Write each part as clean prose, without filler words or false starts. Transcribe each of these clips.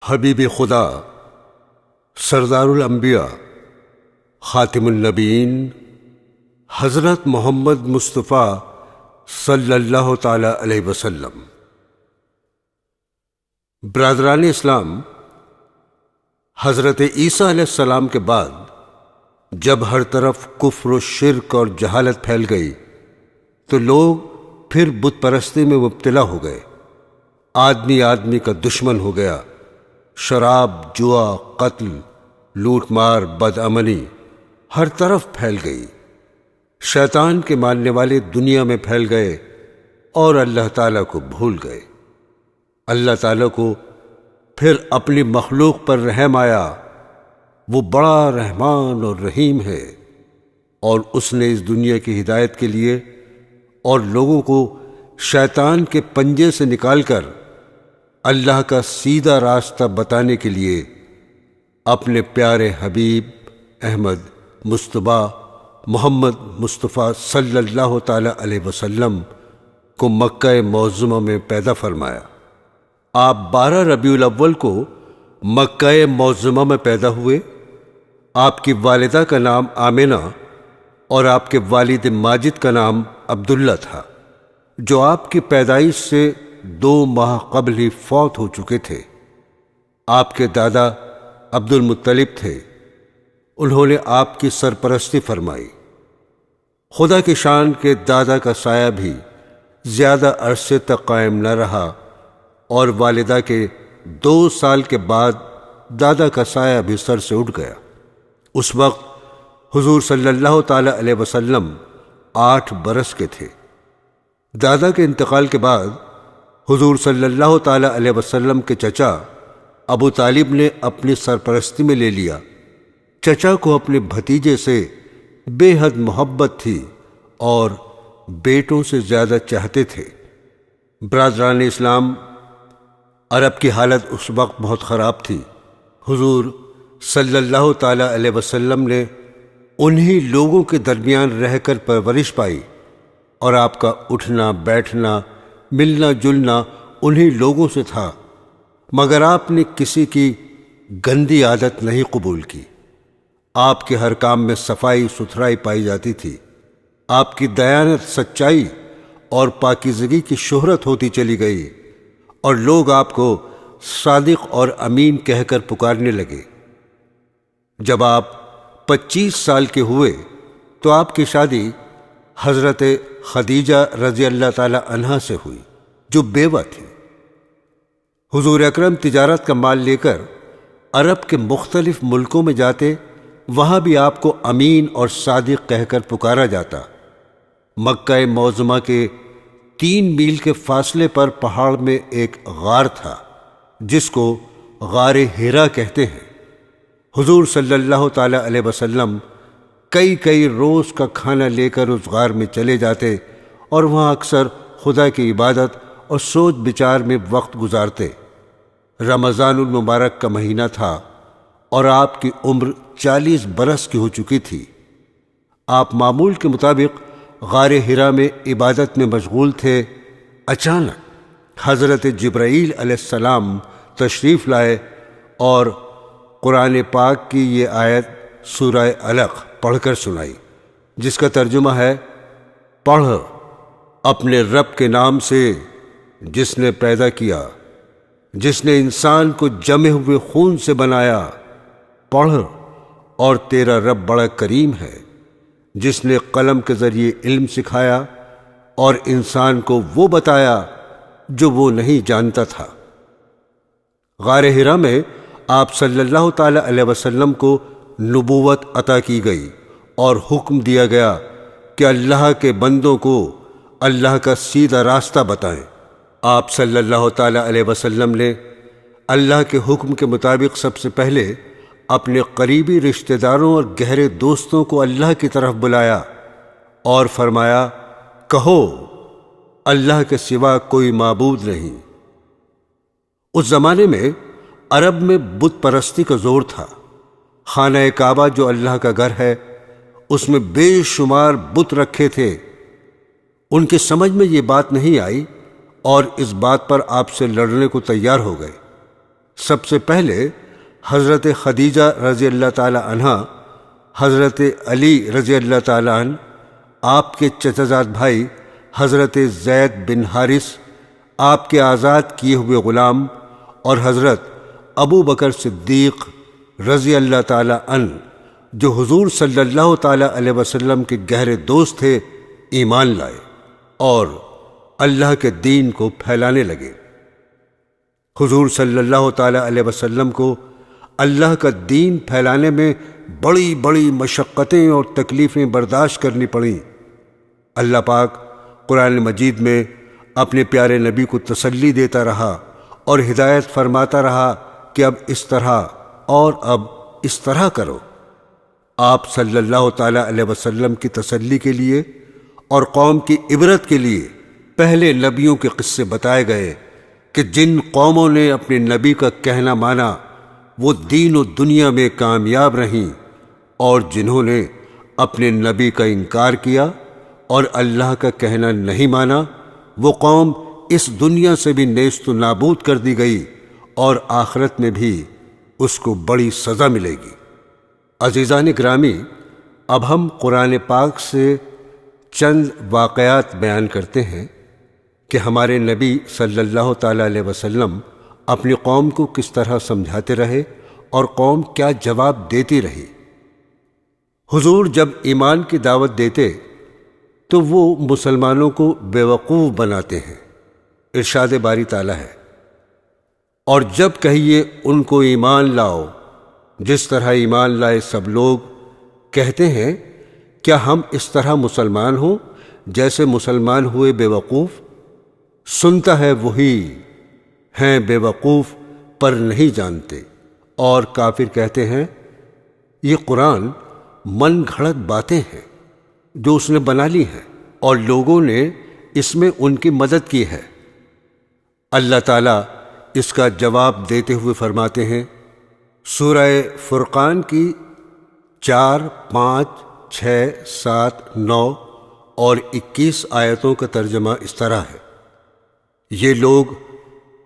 حبیب خدا، سردار الانبیاء، خاتم النبیین، حضرت محمد مصطفیٰ صلی اللہ تعالی علیہ وسلم۔ برادران اسلام، حضرت عیسیٰ علیہ السلام کے بعد جب ہر طرف کفر و شرک اور جہالت پھیل گئی تو لوگ پھر بت پرستی میں مبتلا ہو گئے۔ آدمی آدمی کا دشمن ہو گیا۔ شراب، جوا، قتل، لوٹ مار، بدامنی ہر طرف پھیل گئی۔ شیطان کے ماننے والے دنیا میں پھیل گئے اور اللہ تعالیٰ کو بھول گئے۔ اللہ تعالیٰ کو پھر اپنی مخلوق پر رحم آیا۔ وہ بڑا رحمان اور رحیم ہے، اور اس نے اس دنیا کی ہدایت کے لیے اور لوگوں کو شیطان کے پنجے سے نکال کر اللہ کا سیدھا راستہ بتانے کے لیے اپنے پیارے حبیب احمد مصطفیٰ محمد مصطفیٰ صلی اللہ تعالی علیہ وسلم کو مکہ معظمہ میں پیدا فرمایا۔ آپ 12 ربیع الاول کو مکہ معظمہ میں پیدا ہوئے۔ آپ کی والدہ کا نام آمنہ اور آپ کے والد ماجد کا نام عبداللہ تھا، جو آپ کی پیدائش سے 2 ماہ قبل ہی فوت ہو چکے تھے۔ آپ کے دادا عبد المطلب تھے۔ انہوں نے آپ کی سرپرستی فرمائی۔ خدا کی شان کے دادا کا سایہ بھی زیادہ عرصے تک قائم نہ رہا، اور والدہ کے 2 سال کے بعد دادا کا سایہ بھی سر سے اٹھ گیا۔ اس وقت حضور صلی اللہ تعالی علیہ وسلم 8 برس کے تھے۔ دادا کے انتقال کے بعد حضور صلی اللہ تعالی علیہ وسلم کے چچا ابو طالب نے اپنی سرپرستی میں لے لیا۔ چچا کو اپنے بھتیجے سے بے حد محبت تھی اور بیٹوں سے زیادہ چاہتے تھے۔ برادران اسلام، عرب کی حالت اس وقت بہت خراب تھی۔ حضور صلی اللہ تعالی علیہ وسلم نے انہی لوگوں کے درمیان رہ کر پرورش پائی، اور آپ کا اٹھنا بیٹھنا ملنا جلنا انہی لوگوں سے تھا، مگر آپ نے کسی کی گندی عادت نہیں قبول کی۔ آپ کے ہر کام میں صفائی ستھرائی پائی جاتی تھی۔ آپ کی دیانت، سچائی اور پاکیزگی کی شہرت ہوتی چلی گئی، اور لوگ آپ کو صادق اور امین کہہ کر پکارنے لگے۔ جب آپ 25 سال کے ہوئے تو آپ کی شادی حضرت خدیجہ رضی اللہ تعالی عنہا سے ہوئی، جو بیوہ تھی۔ حضور اکرم تجارت کا مال لے کر عرب کے مختلف ملکوں میں جاتے، وہاں بھی آپ کو امین اور صادق کہہ کر پکارا جاتا۔ مکہ معظمہ کے 3 میل کے فاصلے پر پہاڑ میں ایک غار تھا، جس کو غار حرا کہتے ہیں۔ حضور صلی اللہ تعالی علیہ وسلم کئی روز کا کھانا لے کر اس غار میں چلے جاتے، اور وہاں اکثر خدا کی عبادت اور سوچ بچار میں وقت گزارتے۔ رمضان المبارک کا مہینہ تھا، اور آپ کی عمر 40 برس کی ہو چکی تھی۔ آپ معمول کے مطابق غار حرا میں عبادت میں مشغول تھے۔ اچانک حضرت جبرائیل علیہ السلام تشریف لائے اور قرآن پاک کی یہ آیت سورہ علق پڑھ کر سنائی، جس کا ترجمہ ہے: پڑھ اپنے رب کے نام سے جس نے پیدا کیا، جس نے انسان کو جمے ہوئے خون سے بنایا۔ پڑھ، اور تیرا رب بڑا کریم ہے، جس نے قلم کے ذریعے علم سکھایا اور انسان کو وہ بتایا جو وہ نہیں جانتا تھا۔ غار حرا میں آپ صلی اللہ تعالی علیہ وسلم کو نبوت عطا کی گئی، اور حکم دیا گیا کہ اللہ کے بندوں کو اللہ کا سیدھا راستہ بتائیں۔ آپ صلی اللہ تعالی علیہ وسلم نے اللہ کے حکم کے مطابق سب سے پہلے اپنے قریبی رشتہ داروں اور گہرے دوستوں کو اللہ کی طرف بلایا اور فرمایا: کہو، اللہ کے سوا کوئی معبود نہیں۔ اس زمانے میں عرب میں بت پرستی کا زور تھا۔ خانہ کعبہ جو اللہ کا گھر ہے، اس میں بے شمار بت رکھے تھے۔ ان کی سمجھ میں یہ بات نہیں آئی، اور اس بات پر آپ سے لڑنے کو تیار ہو گئے۔ سب سے پہلے حضرت خدیجہ رضی اللہ تعالی عنہا، حضرت علی رضی اللہ تعالی عنہ، آپ کے چچا زاد بھائی حضرت زید بن حارث، آپ کے آزاد کیے ہوئے غلام، اور حضرت ابو بکر صدیق رضی اللہ تعالی عنہ جو حضور صلی اللہ تعالی علیہ وسلم کے گہرے دوست تھے، ایمان لائے اور اللہ کے دین کو پھیلانے لگے۔ حضور صلی اللہ تعالی علیہ وسلم کو اللہ کا دین پھیلانے میں بڑی بڑی مشقتیں اور تکلیفیں برداشت کرنی پڑیں۔ اللہ پاک قرآن مجید میں اپنے پیارے نبی کو تسلی دیتا رہا اور ہدایت فرماتا رہا کہ اب اس طرح اور اب اس طرح کرو۔ آپ صلی اللہ تعالی علیہ وسلم کی تسلی کے لیے اور قوم کی عبرت کے لیے پہلے نبیوں کے قصے بتائے گئے کہ جن قوموں نے اپنے نبی کا کہنا مانا وہ دین و دنیا میں کامیاب رہیں، اور جنہوں نے اپنے نبی کا انکار کیا اور اللہ کا کہنا نہیں مانا، وہ قوم اس دنیا سے بھی نیست و نابود کر دی گئی اور آخرت میں بھی اس کو بڑی سزا ملے گی۔ عزیزان گرامی، اب ہم قرآن پاک سے چند واقعات بیان کرتے ہیں کہ ہمارے نبی صلی اللہ تعالی علیہ وسلم اپنی قوم کو کس طرح سمجھاتے رہے اور قوم کیا جواب دیتی رہی۔ حضور جب ایمان کی دعوت دیتے تو وہ مسلمانوں کو بیوقوف بناتے ہیں، ارشاد باری تعالی ہے، اور جب کہیے ان کو ایمان لاؤ جس طرح ایمان لائے سب لوگ، کہتے ہیں کیا ہم اس طرح مسلمان ہوں جیسے مسلمان ہوئے بیوقوف؟ سنتا ہے وہی، ہیں بیوقوف پر نہیں جانتے۔ اور کافر کہتے ہیں یہ قرآن من گھڑت باتیں ہیں جو اس نے بنا لی ہیں اور لوگوں نے اس میں ان کی مدد کی ہے۔ اللہ تعالیٰ اس کا جواب دیتے ہوئے فرماتے ہیں، سورہ فرقان کی 4، 5، 6، 7، 9 اور 21 آیتوں کا ترجمہ اس طرح ہے، یہ لوگ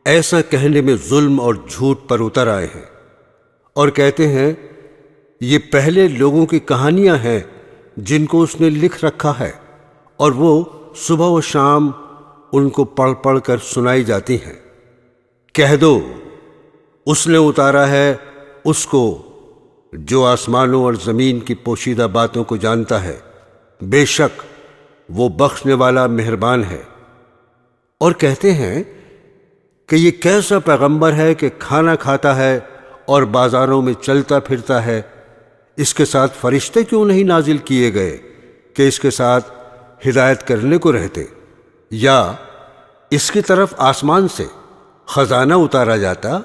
ایسا کہنے میں ظلم اور جھوٹ پر اتر آئے ہیں اور کہتے ہیں یہ پہلے لوگوں کی کہانیاں ہیں جن کو اس نے لکھ رکھا ہے، اور وہ صبح و شام ان کو پڑھ پڑھ کر سنائی جاتی ہیں۔ کہہ دو اس نے اتارا ہے اس کو جو آسمانوں اور زمین کی پوشیدہ باتوں کو جانتا ہے، بے شک وہ بخشنے والا مہربان ہے۔ اور کہتے ہیں کہ یہ کیسا پیغمبر ہے کہ کھانا کھاتا ہے اور بازاروں میں چلتا پھرتا ہے، اس کے ساتھ فرشتے کیوں نہیں نازل کیے گئے کہ اس کے ساتھ ہدایت کرنے کو رہتے، یا اس کی طرف آسمان سے خزانہ اتارا جاتا،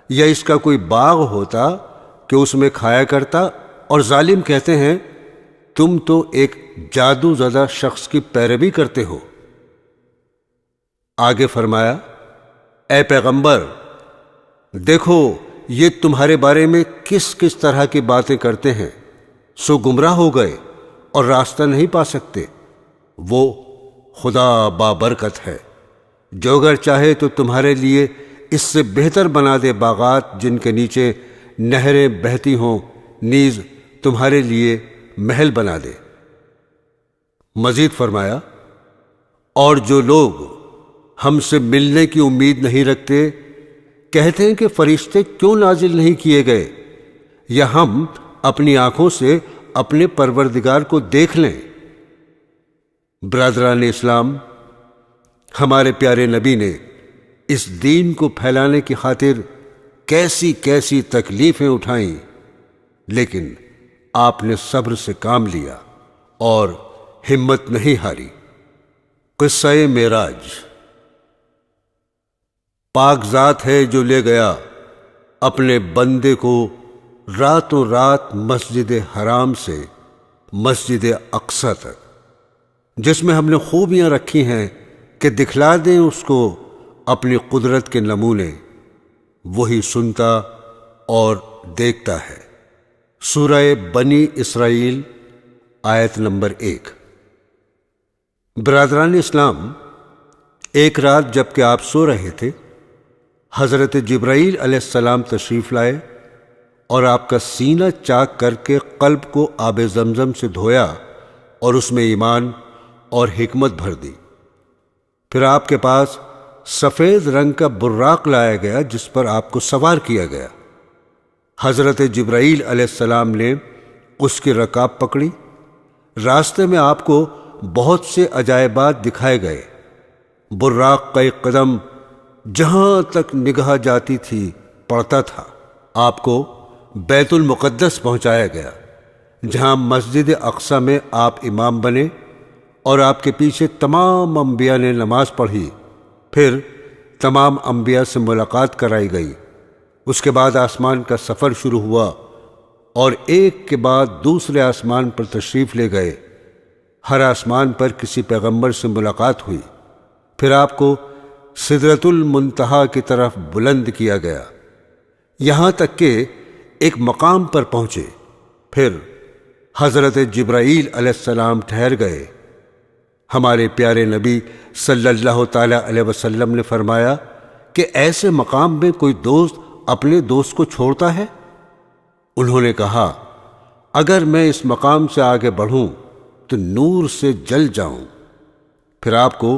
یا اس کا کوئی باغ ہوتا کہ اس میں کھایا کرتا۔ اور ظالم کہتے ہیں تم تو ایک جادو زدہ شخص کی پیروی کرتے ہو۔ آگے فرمایا، اے پیغمبر دیکھو یہ تمہارے بارے میں کس کس طرح کی باتیں کرتے ہیں، سو گمراہ ہو گئے اور راستہ نہیں پا سکتے۔ وہ خدا بابرکت ہے جو اگر چاہے تو تمہارے لیے اس سے بہتر بنا دے باغات جن کے نیچے نہریں بہتی ہوں، نیز تمہارے لیے محل بنا دے۔ مزید فرمایا، اور جو لوگ ہم سے ملنے کی امید نہیں رکھتے کہتے ہیں کہ فرشتے کیوں نازل نہیں کیے گئے، یا ہم اپنی آنکھوں سے اپنے پروردگار کو دیکھ لیں۔ برادران اسلام، ہمارے پیارے نبی نے اس دین کو پھیلانے کی خاطر کیسی کیسی تکلیفیں اٹھائیں، لیکن آپ نے صبر سے کام لیا اور ہمت نہیں ہاری۔ قصہ معراج۔ پاک ذات ہے جو لے گیا اپنے بندے کو راتوں رات مسجد حرام سے مسجد اقصی تک، جس میں ہم نے خوبیاں رکھی ہیں کہ دکھلا دیں اس کو اپنی قدرت کے نمونے، وہی سنتا اور دیکھتا ہے۔ سورہ بنی اسرائیل آیت نمبر 1۔ برادران اسلام، ایک رات جب کہ آپ سو رہے تھے، حضرت جبرائیل علیہ السلام تشریف لائے اور آپ کا سینہ چاک کر کے قلب کو آب زمزم سے دھویا اور اس میں ایمان اور حکمت بھر دی۔ پھر آپ کے پاس سفید رنگ کا براق لایا گیا جس پر آپ کو سوار کیا گیا۔ حضرت جبرائیل علیہ السلام نے اس کی رکاب پکڑی۔ راستے میں آپ کو بہت سے عجائبات دکھائے گئے۔ براق کا ایک قدم جہاں تک نگاہ جاتی تھی پڑتا تھا۔ آپ کو بیت المقدس پہنچایا گیا جہاں مسجد اقصی میں آپ امام بنے اور آپ کے پیچھے تمام انبیاء نے نماز پڑھی۔ پھر تمام انبیاء سے ملاقات کرائی گئی۔ اس کے بعد آسمان کا سفر شروع ہوا اور ایک کے بعد دوسرے آسمان پر تشریف لے گئے۔ ہر آسمان پر کسی پیغمبر سے ملاقات ہوئی۔ پھر آپ کو سدرۃ المنتہا کی طرف بلند کیا گیا یہاں تک کہ ایک مقام پر پہنچے۔ پھر حضرت جبرائیل علیہ السلام ٹھہر گئے۔ ہمارے پیارے نبی صلی اللہ تعالی علیہ وسلم نے فرمایا کہ ایسے مقام میں کوئی دوست اپنے دوست کو چھوڑتا ہے؟ انہوں نے کہا اگر میں اس مقام سے آگے بڑھوں تو نور سے جل جاؤں۔ پھر آپ کو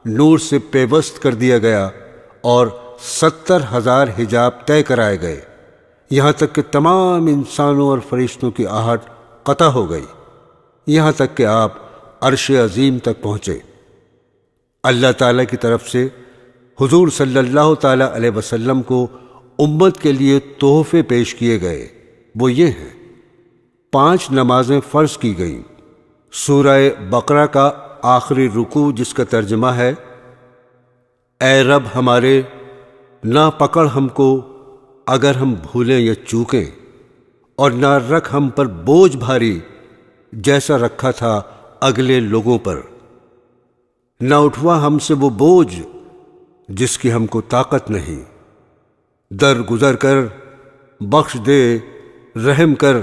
نور سے پیوست کر دیا گیا اور 70,000 حجاب طے کرائے گئے، یہاں تک کہ تمام انسانوں اور فرشتوں کی آہٹ قطع ہو گئی، یہاں تک کہ آپ عرش عظیم تک پہنچے۔ اللہ تعالیٰ کی طرف سے حضور صلی اللہ تعالی علیہ وسلم کو امت کے لیے تحفے پیش کیے گئے۔ وہ یہ ہیں: 5 نمازیں فرض کی گئیں، سورہ بقرہ کا آخری رکوع جس کا ترجمہ ہے اے رب ہمارے نہ پکڑ ہم کو اگر ہم بھولیں یا چوکیں، اور نہ رکھ ہم پر بوجھ بھاری جیسا رکھا تھا اگلے لوگوں پر، نہ اٹھوا ہم سے وہ بوجھ جس کی ہم کو طاقت نہیں، در گزر کر بخش دے رحم کر،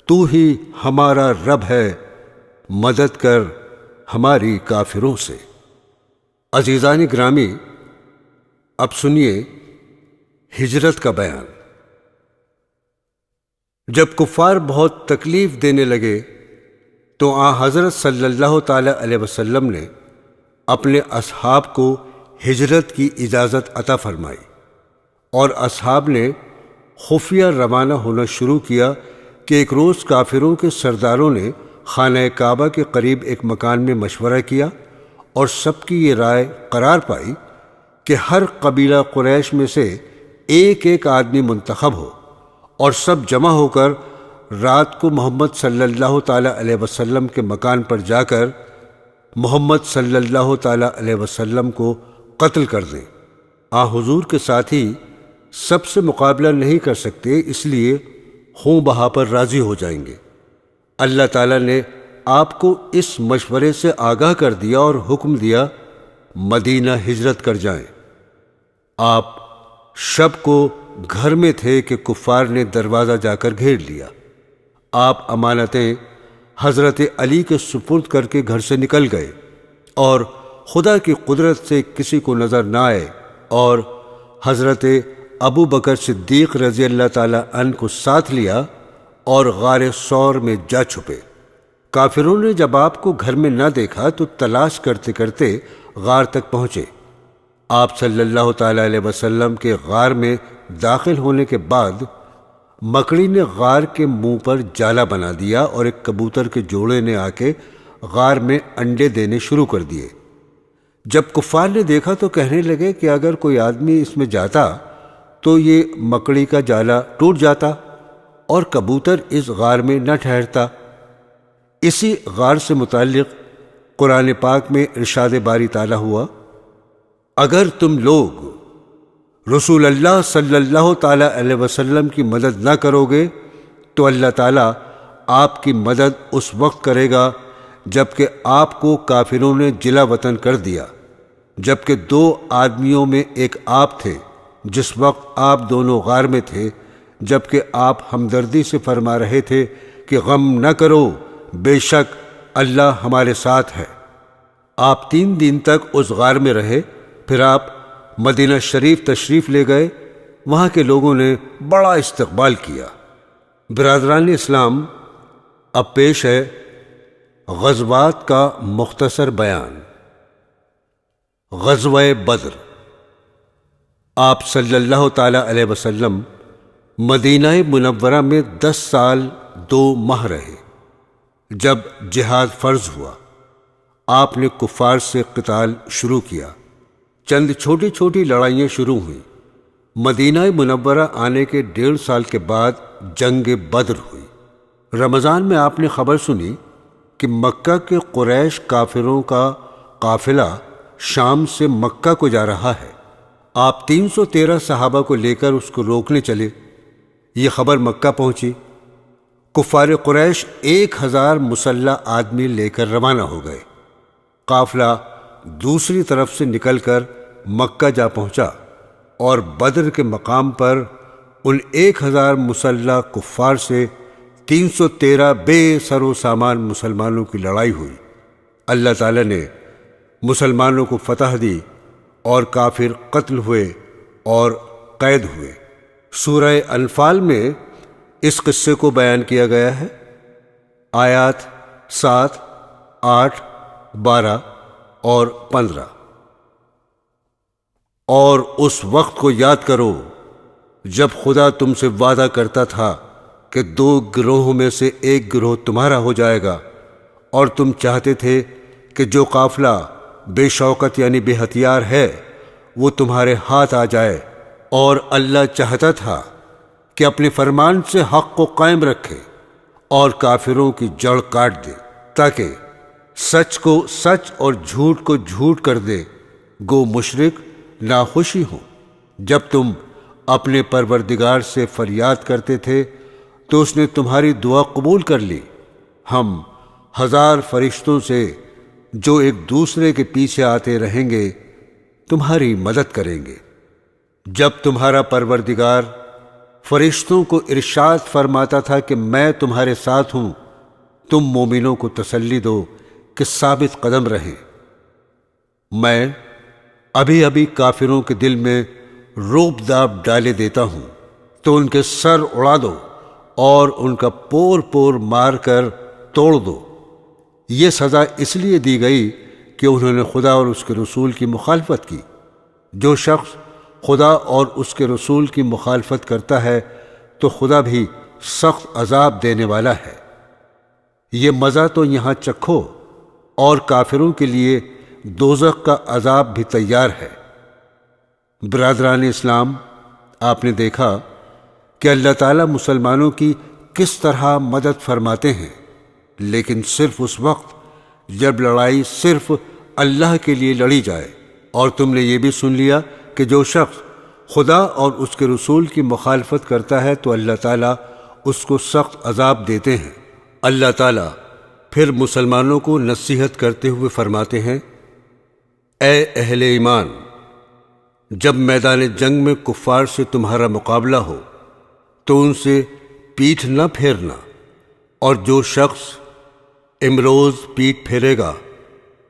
تو ہی ہمارا رب ہے، مدد کر ہماری کافروں سے۔ عزیزان گرامی، اب سنیے ہجرت کا بیان۔ جب کفار بہت تکلیف دینے لگے تو حضرت صلی اللہ تعالی علیہ وسلم نے اپنے اصحاب کو ہجرت کی اجازت عطا فرمائی، اور اصحاب نے خفیہ روانہ ہونا شروع کیا کہ ایک روز کافروں کے سرداروں نے خانہ کعبہ کے قریب ایک مکان میں مشورہ کیا اور سب کی یہ رائے قرار پائی کہ ہر قبیلہ قریش میں سے ایک ایک آدمی منتخب ہو اور سب جمع ہو کر رات کو محمد صلی اللہ تعالی علیہ وسلم کے مکان پر جا کر محمد صلی اللہ تعالی علیہ وسلم کو قتل کر دیں۔ حضور کے ساتھی سب سے مقابلہ نہیں کر سکتے، اس لیے خون بہا پر راضی ہو جائیں گے۔ اللہ تعالیٰ نے آپ کو اس مشورے سے آگاہ کر دیا اور حکم دیا مدینہ ہجرت کر جائیں۔ آپ شب کو گھر میں تھے کہ کفار نے دروازہ جا کر گھیر لیا۔ آپ امانتیں حضرت علی کے سپرد کر کے گھر سے نکل گئے اور خدا کی قدرت سے کسی کو نظر نہ آئے، اور حضرت ابو بکر صدیق رضی اللہ تعالی عنہ کو ساتھ لیا اور غار ثور میں جا چھپے۔ کافروں نے جب آپ کو گھر میں نہ دیکھا تو تلاش کرتے کرتے غار تک پہنچے۔ آپ صلی اللہ تعالی علیہ وسلم کے غار میں داخل ہونے کے بعد مکڑی نے غار کے منہ پر جالا بنا دیا اور ایک کبوتر کے جوڑے نے آ کے غار میں انڈے دینے شروع کر دیے۔ جب کفار نے دیکھا تو کہنے لگے کہ اگر کوئی آدمی اس میں جاتا تو یہ مکڑی کا جالا ٹوٹ جاتا اور کبوتر اس غار میں نہ ٹھہرتا۔ اسی غار سے متعلق قرآن پاک میں ارشاد باری تعالیٰ ہوا اگر تم لوگ رسول اللہ صلی اللہ تعالی علیہ وسلم کی مدد نہ کرو گے تو اللہ تعالیٰ آپ کی مدد اس وقت کرے گا جبکہ آپ کو کافروں نے جلا وطن کر دیا، جبکہ 2 آدمیوں میں ایک آپ تھے جس وقت آپ دونوں غار میں تھے، جبکہ آپ ہمدردی سے فرما رہے تھے کہ غم نہ کرو، بے شک اللہ ہمارے ساتھ ہے۔ آپ 3 دن تک اس غار میں رہے، پھر آپ مدینہ شریف تشریف لے گئے، وہاں کے لوگوں نے بڑا استقبال کیا۔ برادران اسلام، اب پیش ہے غزوات کا مختصر بیان۔ غزوہ بدر۔ آپ صلی اللہ تعالی علیہ وسلم مدینہ منورہ میں 10 سال 2 ماہ رہے۔ جب جہاد فرض ہوا، آپ نے کفار سے قتال شروع کیا۔ چند چھوٹی چھوٹی لڑائیاں شروع ہوئیں۔ مدینہ منورہ آنے کے 1.5 سال کے بعد جنگ بدر ہوئی۔ رمضان میں آپ نے خبر سنی کہ مکہ کے قریش کافروں کا قافلہ شام سے مکہ کو جا رہا ہے۔ آپ 313 صحابہ کو لے کر اس کو روکنے چلے۔ یہ خبر مکہ پہنچی۔ کفار قریش 1000 مسلح آدمی لے کر روانہ ہو گئے۔ قافلہ دوسری طرف سے نکل کر مکہ جا پہنچا اور بدر کے مقام پر ان 1000 مسلح کفار سے 313 بے سر و سامان مسلمانوں کی لڑائی ہوئی۔ اللہ تعالیٰ نے مسلمانوں کو فتح دی اور کافر قتل ہوئے اور قید ہوئے۔ سورہ انفال میں اس قصے کو بیان کیا گیا ہے۔ آیات 7، 8، 12 اور 15۔ اور اس وقت کو یاد کرو جب خدا تم سے وعدہ کرتا تھا کہ 2 گروہوں میں سے ایک گروہ تمہارا ہو جائے گا، اور تم چاہتے تھے کہ جو قافلہ بے شوکت یعنی بے ہتھیار ہے وہ تمہارے ہاتھ آ جائے، اور اللہ چاہتا تھا کہ اپنے فرمان سے حق کو قائم رکھے اور کافروں کی جڑ کاٹ دے، تاکہ سچ کو سچ اور جھوٹ کو جھوٹ کر دے۔ گو مشرک ناخوشی ہوں۔ جب تم اپنے پروردگار سے فریاد کرتے تھے تو اس نے تمہاری دعا قبول کر لی۔ ہم 1000 فرشتوں سے جو ایک دوسرے کے پیچھے آتے رہیں گے تمہاری مدد کریں گے۔ جب تمہارا پروردگار فرشتوں کو ارشاد فرماتا تھا کہ میں تمہارے ساتھ ہوں، تم مومنوں کو تسلی دو کہ ثابت قدم رہیں۔ میں ابھی ابھی کافروں کے دل میں رعب داب ڈالے دیتا ہوں تو ان کے سر اڑا دو اور ان کا پور پور مار کر توڑ دو۔ یہ سزا اس لیے دی گئی کہ انہوں نے خدا اور اس کے رسول کی مخالفت کی۔ جو شخص خدا اور اس کے رسول کی مخالفت کرتا ہے تو خدا بھی سخت عذاب دینے والا ہے۔ یہ مزہ تو یہاں چکھو، اور کافروں کے لیے دوزخ کا عذاب بھی تیار ہے۔ برادران اسلام، آپ نے دیکھا کہ اللہ تعالیٰ مسلمانوں کی کس طرح مدد فرماتے ہیں، لیکن صرف اس وقت جب لڑائی صرف اللہ کے لیے لڑی جائے۔ اور تم نے یہ بھی سن لیا کہ جو شخص خدا اور اس کے رسول کی مخالفت کرتا ہے تو اللہ تعالیٰ اس کو سخت عذاب دیتے ہیں۔ اللہ تعالیٰ پھر مسلمانوں کو نصیحت کرتے ہوئے فرماتے ہیں، اے اہل ایمان، جب میدان جنگ میں کفار سے تمہارا مقابلہ ہو تو ان سے پیٹھ نہ پھیرنا، اور جو شخص امروز پیٹھ پھیرے گا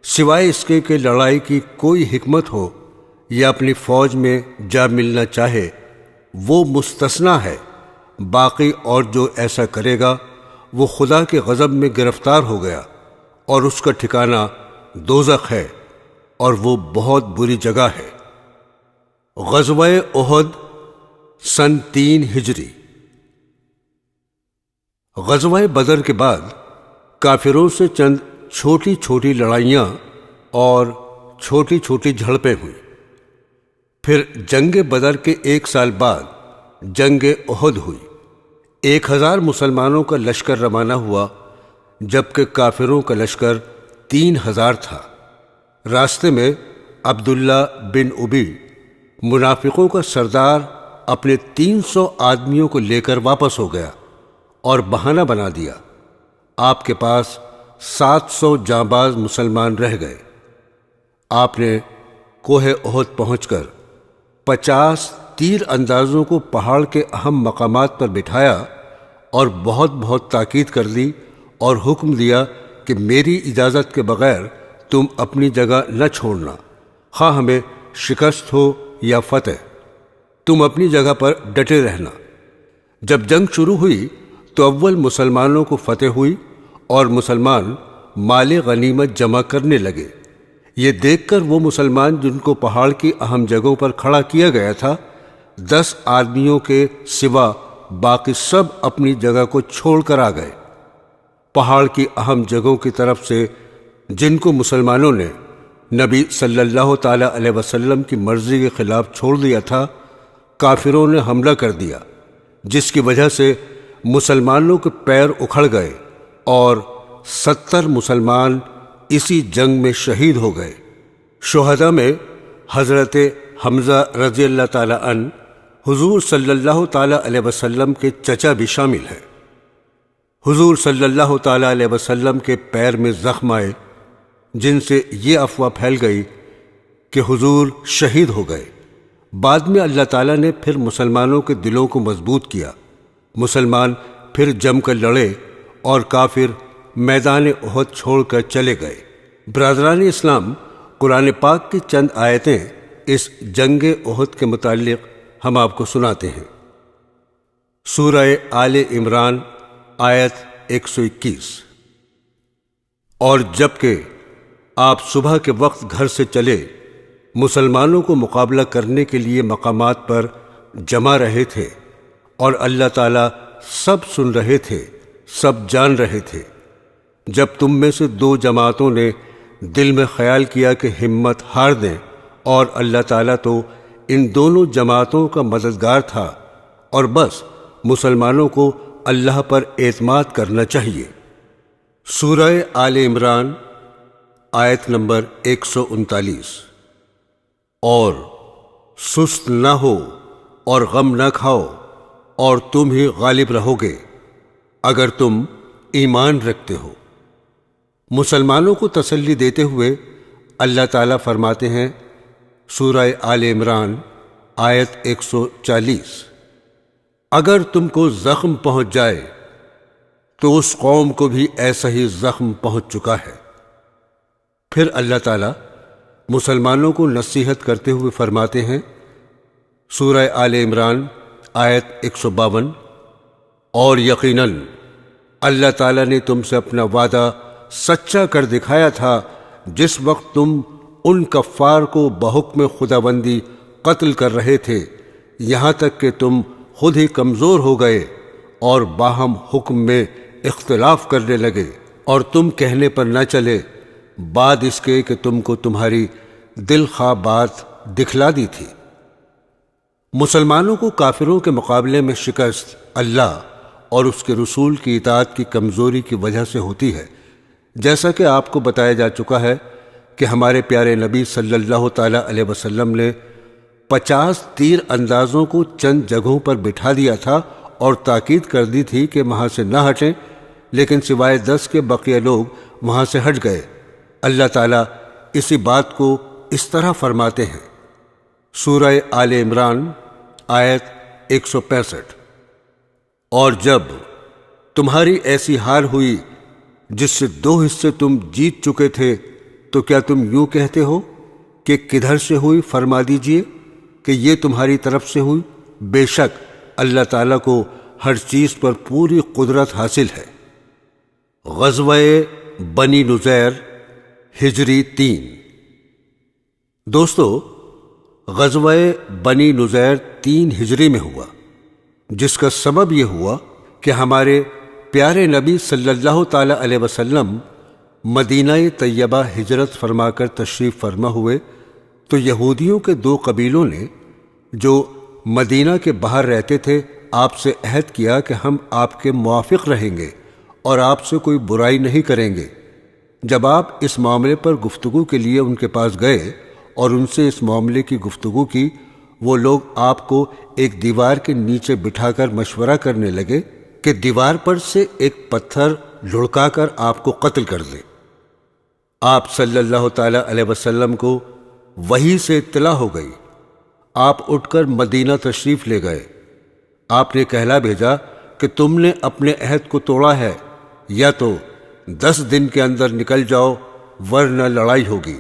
سوائے اس کے کہ لڑائی کی کوئی حکمت ہو یا اپنی فوج میں جا ملنا چاہے، وہ مستثنیٰ ہے۔ باقی اور جو ایسا کرے گا وہ خدا کے غضب میں گرفتار ہو گیا، اور اس کا ٹھکانہ دوزخ ہے، اور وہ بہت بری جگہ ہے۔ غزوہ احد سن 3 ہجری۔ غزوہ بدر کے بعد کافروں سے چند چھوٹی چھوٹی لڑائیاں اور چھوٹی چھوٹی جھڑپیں ہوئیں۔ پھر جنگ بدر کے 1 سال بعد جنگ احد ہوئی۔ 1000 مسلمانوں کا لشکر روانہ ہوا، جبکہ کافروں کا لشکر 3000 تھا۔ راستے میں عبداللہ بن ابی، منافقوں کا سردار، اپنے 300 آدمیوں کو لے کر واپس ہو گیا اور بہانہ بنا دیا۔ آپ کے پاس 700 جانباز مسلمان رہ گئے۔ آپ نے کوہ احد پہنچ کر 50 تیر اندازوں کو پہاڑ کے اہم مقامات پر بٹھایا اور بہت تاکید کر دی اور حکم دیا کہ میری اجازت کے بغیر تم اپنی جگہ نہ چھوڑنا، خواہ ہمیں شکست ہو یا فتح، تم اپنی جگہ پر ڈٹے رہنا۔ جب جنگ شروع ہوئی تو اول مسلمانوں کو فتح ہوئی اور مسلمان مال غنیمت جمع کرنے لگے۔ یہ دیکھ کر وہ مسلمان جن کو پہاڑ کی اہم جگہوں پر کھڑا کیا گیا تھا، 10 آدمیوں کے سوا باقی سب اپنی جگہ کو چھوڑ کر آ گئے۔ پہاڑ کی اہم جگہوں کی طرف سے جن کو مسلمانوں نے نبی صلی اللہ تعالی علیہ وسلم کی مرضی کے خلاف چھوڑ دیا تھا، کافروں نے حملہ کر دیا، جس کی وجہ سے مسلمانوں کے پیر اکھڑ گئے اور 70 مسلمان اسی جنگ میں شہید ہو گئے۔ شہداء میں حضرت حمزہ رضی اللہ تعالی عنہ حضور صلی اللہ تعالی علیہ وسلم کے چچا بھی شامل ہیں۔ حضور صلی اللہ تعالی علیہ وسلم کے پیر میں زخم آئے، جن سے یہ افواہ پھیل گئی کہ حضور شہید ہو گئے۔ بعد میں اللہ تعالیٰ نے پھر مسلمانوں کے دلوں کو مضبوط کیا، مسلمان پھر جم کر لڑے اور کافر میدان احد چھوڑ کر چلے گئے۔ برادران اسلام، قرآن پاک کی چند آیتیں اس جنگ احد کے متعلق ہم آپ کو سناتے ہیں۔ سورہ آل عمران آیت 121۔ اور جبکہ آپ صبح کے وقت گھر سے چلے، مسلمانوں کو مقابلہ کرنے کے لیے مقامات پر جمع رہے تھے، اور اللہ تعالیٰ سب سن رہے تھے، سب جان رہے تھے۔ جب تم میں سے 2 جماعتوں نے دل میں خیال کیا کہ ہمت ہار دیں، اور اللہ تعالیٰ تو ان دونوں جماعتوں کا مددگار تھا، اور بس مسلمانوں کو اللہ پر اعتماد کرنا چاہیے۔ سورہ آل عمران آیت نمبر 139۔ اور سست نہ ہو اور غم نہ کھاؤ، اور تم ہی غالب رہو گے اگر تم ایمان رکھتے ہو۔ مسلمانوں کو تسلی دیتے ہوئے اللہ تعالیٰ فرماتے ہیں، سورہ آل عمران آیت 140، اگر تم کو زخم پہنچ جائے تو اس قوم کو بھی ایسا ہی زخم پہنچ چکا ہے۔ پھر اللہ تعالیٰ مسلمانوں کو نصیحت کرتے ہوئے فرماتے ہیں، سورہ آل عمران آیت 152، اور یقیناً اللہ تعالیٰ نے تم سے اپنا وعدہ سچا کر دکھایا تھا جس وقت تم ان کفار کو بحکم خداوندی قتل کر رہے تھے، یہاں تک کہ تم خود ہی کمزور ہو گئے اور باہم حکم میں اختلاف کرنے لگے، اور تم کہنے پر نہ چلے بعد اس کے کہ تم کو تمہاری دل خواہ بات دکھلا دی تھی۔ مسلمانوں کو کافروں کے مقابلے میں شکست اللہ اور اس کے رسول کی اطاعت کی کمزوری کی وجہ سے ہوتی ہے، جیسا کہ آپ کو بتایا جا چکا ہے کہ ہمارے پیارے نبی صلی اللہ تعالی علیہ وسلم نے 50 تیر اندازوں کو چند جگہوں پر بٹھا دیا تھا اور تاکید کر دی تھی کہ وہاں سے نہ ہٹیں، لیکن سوائے 10 کے بقیہ لوگ وہاں سے ہٹ گئے۔ اللہ تعالیٰ اسی بات کو اس طرح فرماتے ہیں، سورہ آل عمران آیت 165، اور جب تمہاری ایسی حال ہوئی جس سے 2 حصے تم جیت چکے تھے تو کیا تم یوں کہتے ہو کہ کدھر سے ہوئی؟ فرما دیجئے کہ یہ تمہاری طرف سے ہوئی۔ بے شک اللہ تعالیٰ کو ہر چیز پر پوری قدرت حاصل ہے۔ غزوہ بنی نذیر ہجری 3۔ دوستو، غزوہ بنی نذیر 3 ہجری میں ہوا، جس کا سبب یہ ہوا کہ ہمارے پیارے نبی صلی اللہ تعالی علیہ وسلم مدینہ طیبہ ہجرت فرما کر تشریف فرما ہوئے تو یہودیوں کے 2 قبیلوں نے جو مدینہ کے باہر رہتے تھے آپ سے عہد کیا کہ ہم آپ کے موافق رہیں گے اور آپ سے کوئی برائی نہیں کریں گے۔ جب آپ اس معاملے پر گفتگو کے لیے ان کے پاس گئے اور ان سے اس معاملے کی گفتگو کی، وہ لوگ آپ کو ایک دیوار کے نیچے بٹھا کر مشورہ کرنے لگے کہ دیوار پر سے ایک پتھر لڑکا کر آپ کو قتل کر دیں۔ آپ صلی اللہ تعالی علیہ وسلم کو وحی سے اطلاع ہو گئی۔ آپ اٹھ کر مدینہ تشریف لے گئے۔ آپ نے کہلا بھیجا کہ تم نے اپنے عہد کو توڑا ہے، یا تو 10 دن کے اندر نکل جاؤ ورنہ لڑائی ہوگی۔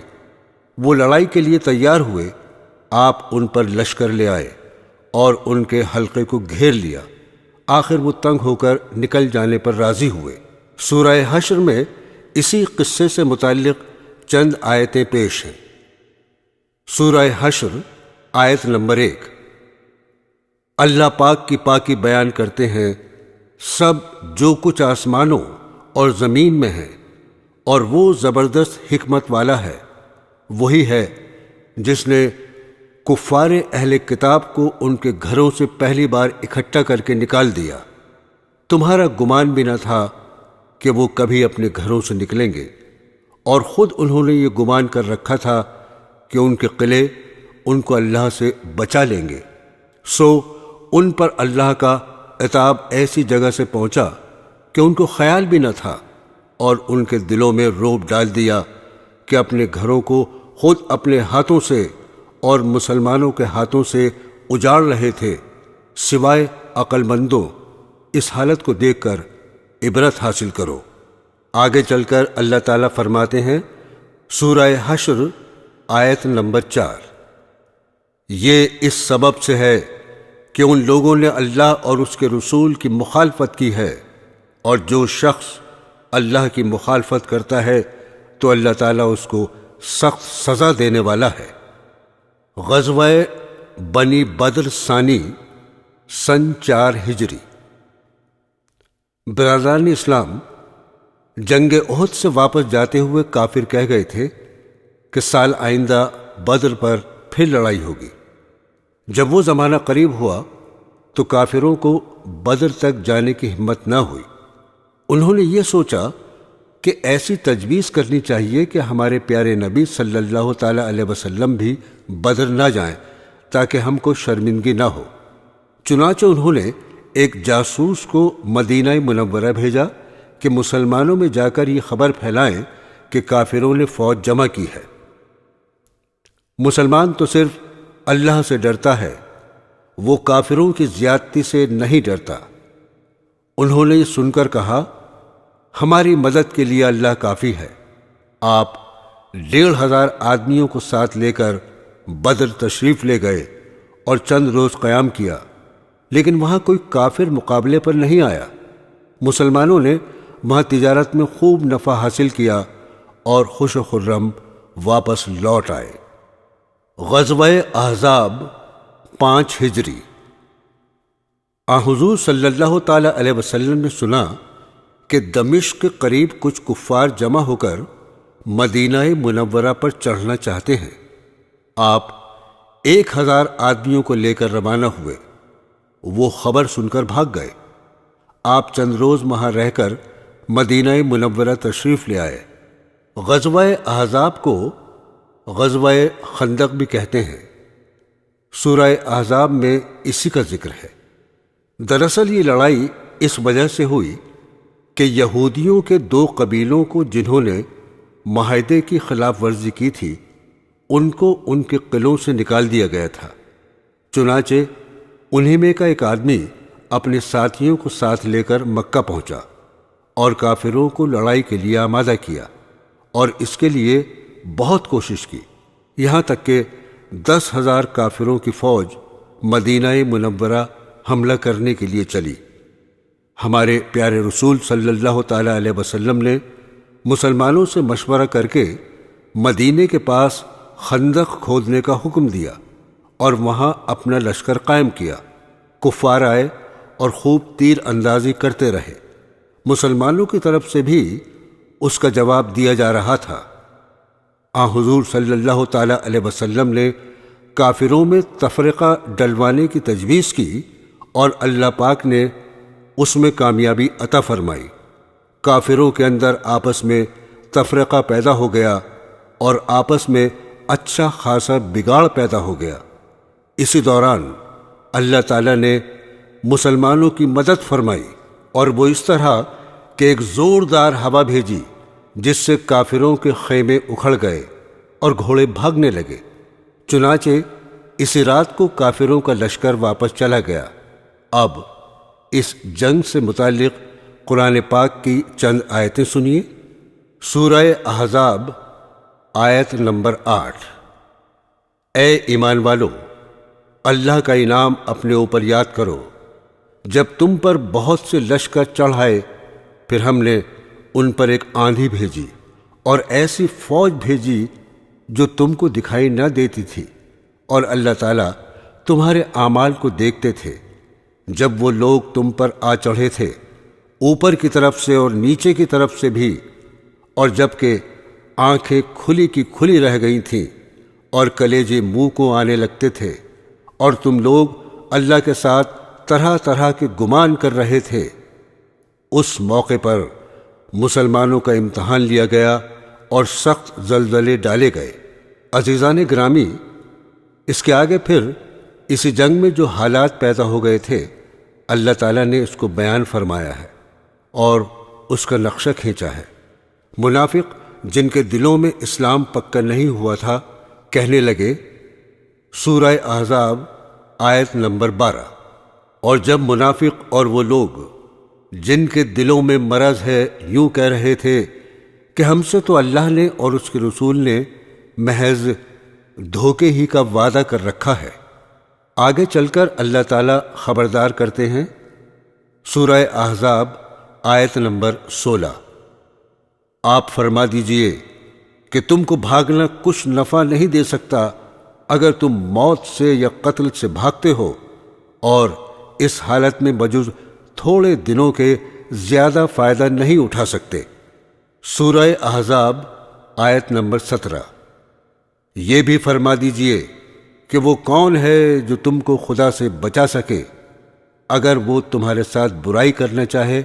وہ لڑائی کے لیے تیار ہوئے، آپ ان پر لشکر لے آئے اور ان کے حلقے کو گھیر لیا۔ آخر وہ تنگ ہو کر نکل جانے پر راضی ہوئے۔ سورہ حشر میں اسی قصے سے متعلق چند آیتیں پیش ہیں۔ سورہ حشر آیت نمبر 1۔ اللہ پاک کی پاکی بیان کرتے ہیں سب جو کچھ آسمانوں اور زمین میں ہے، اور وہ زبردست حکمت والا ہے۔ وہی ہے جس نے کفار اہل کتاب کو ان کے گھروں سے پہلی بار اکٹھا کر کے نکال دیا۔ تمہارا گمان بھی نہ تھا کہ وہ کبھی اپنے گھروں سے نکلیں گے، اور خود انہوں نے یہ گمان کر رکھا تھا کہ ان کے قلعے ان کو اللہ سے بچا لیں گے، سو ان پر اللہ کا عتاب ایسی جگہ سے پہنچا کہ ان کو خیال بھی نہ تھا، اور ان کے دلوں میں رعب ڈال دیا کہ اپنے گھروں کو خود اپنے ہاتھوں سے اور مسلمانوں کے ہاتھوں سے اجاڑ رہے تھے۔ سوائے عقل مندوں اس حالت کو دیکھ کر عبرت حاصل کرو۔ آگے چل کر اللہ تعالیٰ فرماتے ہیں سورہ حشر آیت نمبر 4، یہ اس سبب سے ہے کہ ان لوگوں نے اللہ اور اس کے رسول کی مخالفت کی ہے، اور جو شخص اللہ کی مخالفت کرتا ہے تو اللہ تعالیٰ اس کو سخت سزا دینے والا ہے۔ غزوہ بنی بدر ثانی سن 4 ہجری۔ برادران اسلام، جنگ احد سے واپس جاتے ہوئے کافر کہہ گئے تھے کہ سال آئندہ بدر پر پھر لڑائی ہوگی۔ جب وہ زمانہ قریب ہوا تو کافروں کو بدر تک جانے کی ہمت نہ ہوئی۔ انہوں نے یہ سوچا کہ ایسی تجویز کرنی چاہیے کہ ہمارے پیارے نبی صلی اللہ تعالی علیہ وسلم بھی بدر نہ جائیں تاکہ ہم کو شرمندگی نہ ہو۔ چنانچہ انہوں نے ایک جاسوس کو مدینہ منورہ بھیجا کہ مسلمانوں میں جا کر یہ خبر پھیلائیں کہ کافروں نے فوج جمع کی ہے۔ مسلمان تو صرف اللہ سے ڈرتا ہے، وہ کافروں کی زیادتی سے نہیں ڈرتا۔ انہوں نے یہ سن کر کہا ہماری مدد کے لیے اللہ کافی ہے۔ آپ 1500 آدمیوں کو ساتھ لے کر بدر تشریف لے گئے اور چند روز قیام کیا، لیکن وہاں کوئی کافر مقابلے پر نہیں آیا۔ مسلمانوں نے وہاں تجارت میں خوب نفع حاصل کیا اور خوش و خرم واپس لوٹ آئے۔ غزوہ احزاب 5 ہجری۔ حضور صلی اللہ تعالی علیہ وسلم نے سنا کہ دمشق کے قریب کچھ کفار جمع ہو کر مدینہ منورہ پر چڑھنا چاہتے ہیں۔ آپ 1000 آدمیوں کو لے کر روانہ ہوئے۔ وہ خبر سن کر بھاگ گئے۔ آپ چند روز وہاں رہ کر مدینہ منورہ تشریف لے آئے۔ غزوہ احزاب کو غزوہ خندق بھی کہتے ہیں۔ سورہ احزاب میں اسی کا ذکر ہے۔ دراصل یہ لڑائی اس وجہ سے ہوئی کہ یہودیوں کے 2 قبیلوں کو جنہوں نے معاہدے کی خلاف ورزی کی تھی ان کو ان کے قلعوں سے نکال دیا گیا تھا۔ چنانچہ انہی میں کا ایک آدمی اپنے ساتھیوں کو ساتھ لے کر مکہ پہنچا اور کافروں کو لڑائی کے لیے آمادہ کیا، اور اس کے لیے بہت کوشش کی، یہاں تک کہ 10,000 کافروں کی فوج مدینہ منورہ حملہ کرنے کے لیے چلی۔ ہمارے پیارے رسول صلی اللہ تعالی علیہ وسلم نے مسلمانوں سے مشورہ کر کے مدینے کے پاس خندق کھودنے کا حکم دیا اور وہاں اپنا لشکر قائم کیا۔ کفار آئے اور خوب تیر اندازی کرتے رہے۔ مسلمانوں کی طرف سے بھی اس کا جواب دیا جا رہا تھا۔ حضور صلی اللہ تعالی علیہ وسلم نے کافروں میں تفرقہ ڈلوانے کی تجویز کی اور اللہ پاک نے اس میں کامیابی عطا فرمائی۔ کافروں کے اندر آپس میں تفرقہ پیدا ہو گیا اور آپس میں اچھا خاصا بگاڑ پیدا ہو گیا۔ اسی دوران اللہ تعالیٰ نے مسلمانوں کی مدد فرمائی، اور وہ اس طرح کہ ایک زوردار ہوا بھیجی جس سے کافروں کے خیمے اکھڑ گئے اور گھوڑے بھاگنے لگے۔ چنانچہ اسی رات کو کافروں کا لشکر واپس چلا گیا۔ اب اس جنگ سے متعلق قرآن پاک کی چند آیتیں سنیے۔ سورہ احزاب آیت نمبر 8۔ اے ایمان والو، اللہ کا انعام اپنے اوپر یاد کرو جب تم پر بہت سے لشکر چڑھائے، پھر ہم نے ان پر ایک آندھی بھیجی اور ایسی فوج بھیجی جو تم کو دکھائی نہ دیتی تھی، اور اللہ تعالیٰ تمہارے اعمال کو دیکھتے تھے۔ جب وہ لوگ تم پر آ چڑھے تھے، اوپر کی طرف سے اور نیچے کی طرف سے بھی، اور جبکہ آنکھیں کھلی کی کھلی رہ گئی تھیں اور کلیجے منہ کو آنے لگتے تھے، اور تم لوگ اللہ کے ساتھ طرح طرح کے گمان کر رہے تھے، اس موقع پر مسلمانوں کا امتحان لیا گیا اور سخت زلزلے ڈالے گئے۔ عزیزان گرامی، اس کے آگے پھر اسی جنگ میں جو حالات پیدا ہو گئے تھے، اللہ تعالیٰ نے اس کو بیان فرمایا ہے اور اس کا نقشہ کھینچا ہے۔ منافق جن کے دلوں میں اسلام پکا نہیں ہوا تھا کہنے لگے، سورہ احزاب آیت نمبر 12، اور جب منافق اور وہ لوگ جن کے دلوں میں مرض ہے یوں کہہ رہے تھے کہ ہم سے تو اللہ نے اور اس کے رسول نے محض دھوکے ہی کا وعدہ کر رکھا ہے۔ آگے چل کر اللہ تعالیٰ خبردار کرتے ہیں، سورہ احزاب آیت نمبر 16، آپ فرما دیجئے کہ تم کو بھاگنا کچھ نفع نہیں دے سکتا اگر تم موت سے یا قتل سے بھاگتے ہو، اور اس حالت میں بجز تھوڑے دنوں کے زیادہ فائدہ نہیں اٹھا سکتے۔ سورہ احزاب آیت نمبر 17، یہ بھی فرما دیجئے کہ وہ کون ہے جو تم کو خدا سے بچا سکے اگر وہ تمہارے ساتھ برائی کرنا چاہے،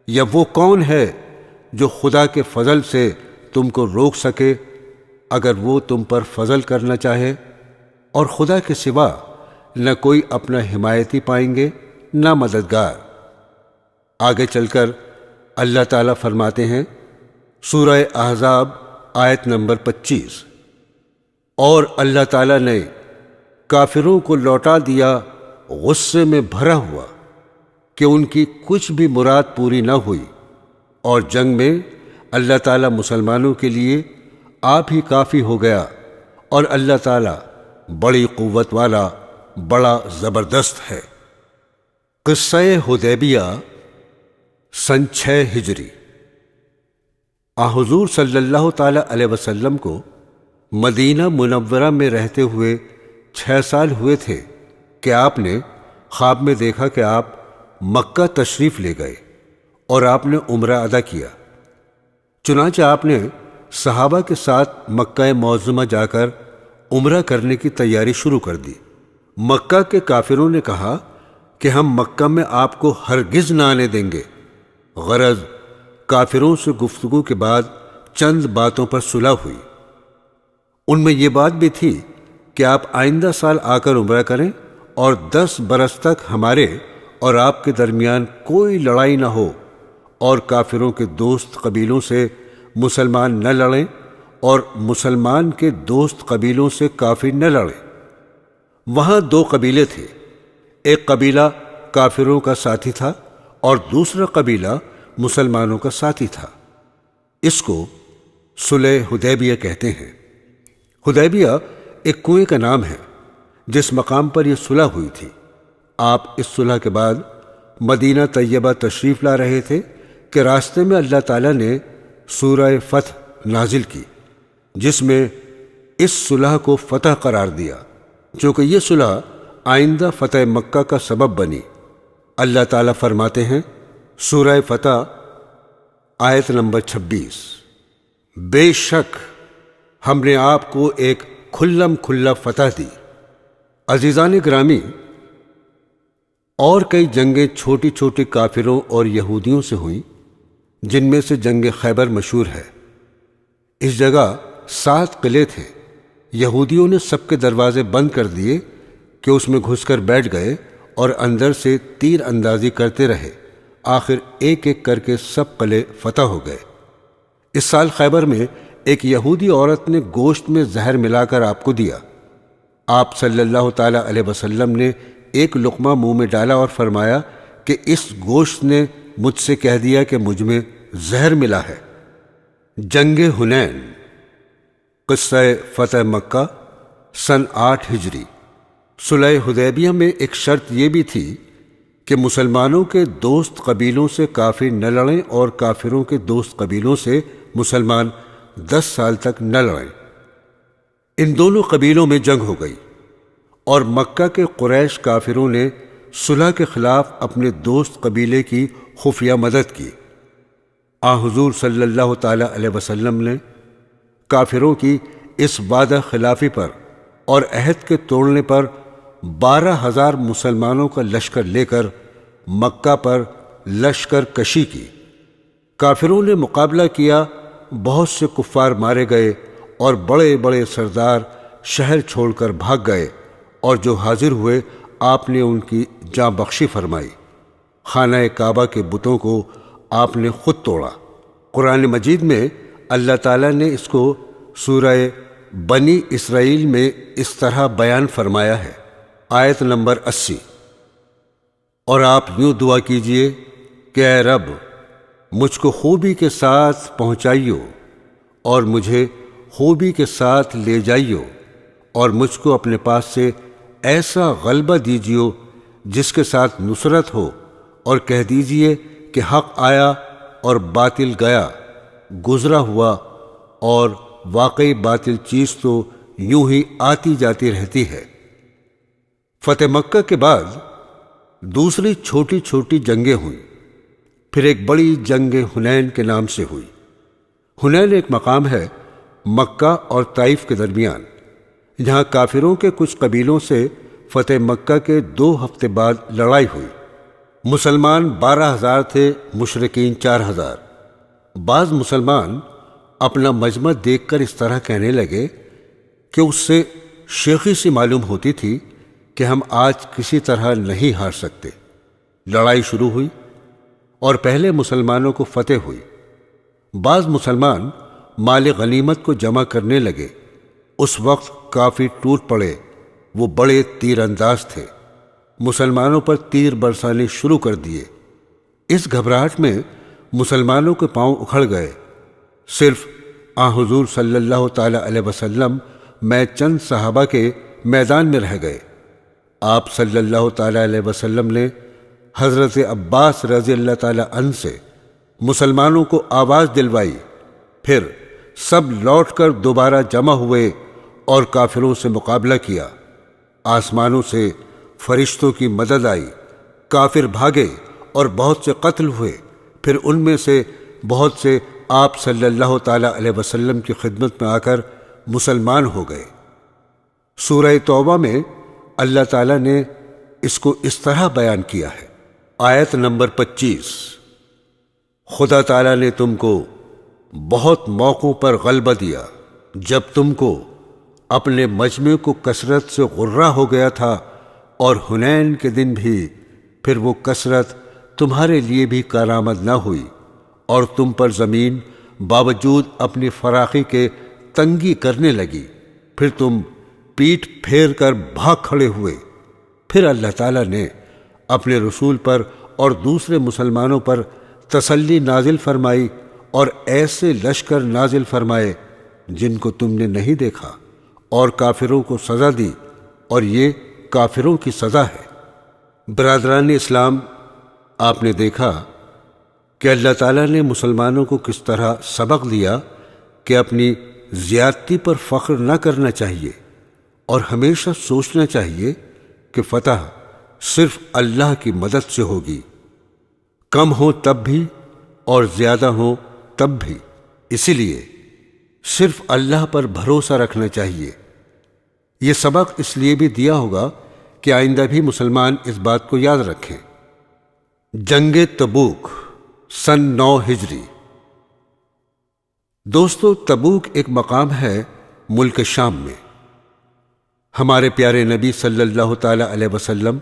یا وہ کون ہے جو خدا کے فضل سے تم کو روک سکے اگر وہ تم پر فضل کرنا چاہے، اور خدا کے سوا نہ کوئی اپنا حمایتی پائیں گے نہ مددگار۔ آگے چل کر اللہ تعالیٰ فرماتے ہیں، سورہ احزاب آیت نمبر 25، اور اللہ تعالیٰ نے کافروں کو لوٹا دیا غصے میں بھرا ہوا کہ ان کی کچھ بھی مراد پوری نہ ہوئی، اور جنگ میں اللہ تعالیٰ مسلمانوں کے لیے آپ ہی کافی ہو گیا، اور اللہ تعالیٰ بڑی قوت والا، بڑا زبردست ہے۔ قصہ حدیبیہ سن 6 ہجری۔ حضور صلی اللہ تعالی علیہ وسلم کو مدینہ منورہ میں رہتے ہوئے 6 سال ہوئے تھے کہ آپ نے خواب میں دیکھا کہ آپ مکہ تشریف لے گئے اور آپ نے عمرہ ادا کیا۔ چنانچہ آپ نے صحابہ کے ساتھ مکہ معظمہ جا کر عمرہ کرنے کی تیاری شروع کر دی۔ مکہ کے کافروں نے کہا کہ ہم مکہ میں آپ کو ہرگز نہ آنے دیں گے۔ غرض کافروں سے گفتگو کے بعد چند باتوں پر صلح ہوئی۔ ان میں یہ بات بھی تھی کہ آپ آئندہ سال آ کر عمرہ کریں اور 10 برس تک ہمارے اور آپ کے درمیان کوئی لڑائی نہ ہو، اور کافروں کے دوست قبیلوں سے مسلمان نہ لڑیں اور مسلمان کے دوست قبیلوں سے کافر نہ لڑیں۔ وہاں 2 قبیلے تھے، ایک قبیلہ کافروں کا ساتھی تھا اور دوسرا قبیلہ مسلمانوں کا ساتھی تھا۔ اس کو صلح حدیبیہ کہتے ہیں۔ حدیبیہ ایک کنویں کا نام ہے جس مقام پر یہ صلح ہوئی تھی۔ آپ اس صلح کے بعد مدینہ طیبہ تشریف لا رہے تھے کہ راستے میں اللہ تعالیٰ نے سورہ فتح نازل کی، جس میں اس صلح کو فتح قرار دیا، چونکہ یہ صلح آئندہ فتح مکہ کا سبب بنی۔ اللہ تعالیٰ فرماتے ہیں، سورہ فتح آیت نمبر 26، بے شک ہم نے آپ کو ایک کھلم کھلا فتح دی۔ عزیزان گرامی، اور کئی جنگیں چھوٹی چھوٹی کافروں اور یہودیوں سے ہوئیں، جن میں سے جنگ خیبر مشہور ہے۔ اس جگہ 7 قلعے تھے۔ یہودیوں نے سب کے دروازے بند کر دیے کہ اس میں گھس کر بیٹھ گئے اور اندر سے تیر اندازی کرتے رہے۔ آخر ایک ایک کر کے سب قلعے فتح ہو گئے۔ اس سال خیبر میں ایک یہودی عورت نے گوشت میں زہر ملا کر آپ کو دیا۔ آپ صلی اللہ تعالی علیہ وسلم نے ایک لقمہ منہ میں ڈالا اور فرمایا کہ اس گوشت نے مجھ سے کہہ دیا کہ مجھ میں زہر ملا ہے۔ جنگ حنین، قصہ فتح مکہ سن 8 ہجری۔ صلح حدیبیہ میں ایک شرط یہ بھی تھی کہ مسلمانوں کے دوست قبیلوں سے کافر نہ لڑیں اور کافروں کے دوست قبیلوں سے مسلمان 10 سال تک نہ لڑیں۔ ان دونوں قبیلوں میں جنگ ہو گئی اور مکہ کے قریش کافروں نے صلح کے خلاف اپنے دوست قبیلے کی خفیہ مدد کی۔ حضور صلی اللہ تعالی علیہ وسلم نے کافروں کی اس وعدہ خلافی پر اور عہد کے توڑنے پر 12,000 مسلمانوں کا لشکر لے کر مکہ پر لشکر کشی کی۔ کافروں نے مقابلہ کیا، بہت سے کفار مارے گئے اور بڑے بڑے سردار شہر چھوڑ کر بھاگ گئے، اور جو حاضر ہوئے آپ نے ان کی جاں بخشی فرمائی۔ خانہ کعبہ کے بتوں کو آپ نے خود توڑا۔ قرآن مجید میں اللہ تعالیٰ نے اس کو سورہ بنی اسرائیل میں اس طرح بیان فرمایا ہے، آیت نمبر 80۔ اور آپ یوں دعا کیجئے کہ اے رب، مجھ کو خوبی کے ساتھ پہنچائیو اور مجھے خوبی کے ساتھ لے جائیو، اور مجھ کو اپنے پاس سے ایسا غلبہ دیجیو جس کے ساتھ نصرت ہو، اور کہہ دیجئے کہ حق آیا اور باطل گیا، گزرا ہوا، اور واقعی باطل چیز تو یوں ہی آتی جاتی رہتی ہے۔ فتح مکہ کے بعد دوسری چھوٹی چھوٹی جنگیں ہوئیں، پھر ایک بڑی جنگ حنین کے نام سے ہوئی۔ حنین ایک مقام ہے مکہ اور طائف کے درمیان، جہاں کافروں کے کچھ قبیلوں سے فتح مکہ کے 2 ہفتے بعد لڑائی ہوئی۔ مسلمان 12,000 تھے، مشرکین 4,000۔ بعض مسلمان اپنا مجمع دیکھ کر اس طرح کہنے لگے کہ اس سے شیخی سی معلوم ہوتی تھی کہ ہم آج کسی طرح نہیں ہار سکتے۔ لڑائی شروع ہوئی اور پہلے مسلمانوں کو فتح ہوئی۔ بعض مسلمان مال غنیمت کو جمع کرنے لگے۔ اس وقت کافی ٹوٹ پڑے، وہ بڑے تیر انداز تھے، مسلمانوں پر تیر برسانے شروع کر دیے۔ اس گھبراہٹ میں مسلمانوں کے پاؤں اکھڑ گئے۔ صرف حضور صلی اللہ تعالی علیہ وسلم میں چند صحابہ کے میدان میں رہ گئے۔ آپ صلی اللہ تعالی علیہ وسلم نے حضرت عباس رضی اللہ تعالی عنہ سے مسلمانوں کو آواز دلوائی، پھر سب لوٹ کر دوبارہ جمع ہوئے اور کافروں سے مقابلہ کیا۔ آسمانوں سے فرشتوں کی مدد آئی، کافر بھاگے اور بہت سے قتل ہوئے، پھر ان میں سے بہت سے آپ صلی اللہ تعالی علیہ وسلم کی خدمت میں آ کر مسلمان ہو گئے۔ سورہ توبہ میں اللہ تعالیٰ نے اس کو اس طرح بیان کیا ہے، آیت نمبر 25۔ خدا تعالیٰ نے تم کو بہت موقعوں پر غلبہ دیا جب تم کو اپنے مجمع کو کثرت سے غرہ ہو گیا تھا، اور حنین کے دن بھی پھر وہ کثرت تمہارے لیے بھی کارآمد نہ ہوئی، اور تم پر زمین باوجود اپنی فراخی کے تنگی کرنے لگی، پھر تم پیٹھ پھیر کر بھاگ کھڑے ہوئے۔ پھر اللہ تعالیٰ نے اپنے رسول پر اور دوسرے مسلمانوں پر تسلی نازل فرمائی اور ایسے لشکر نازل فرمائے جن کو تم نے نہیں دیکھا، اور کافروں کو سزا دی، اور یہ کافروں کی سزا ہے۔ برادران اسلام، آپ نے دیکھا کہ اللہ تعالیٰ نے مسلمانوں کو کس طرح سبق دیا کہ اپنی زیادتی پر فخر نہ کرنا چاہیے، اور ہمیشہ سوچنا چاہیے کہ فتح صرف اللہ کی مدد سے ہوگی، کم ہو تب بھی اور زیادہ ہو تب بھی۔ اسی لیے صرف اللہ پر بھروسہ رکھنا چاہیے۔ یہ سبق اس لیے بھی دیا ہوگا کہ آئندہ بھی مسلمان اس بات کو یاد رکھیں۔ جنگ تبوک سن 9 ہجری۔ دوستو، تبوک ایک مقام ہے ملک شام میں۔ ہمارے پیارے نبی صلی اللہ تعالی علیہ وسلم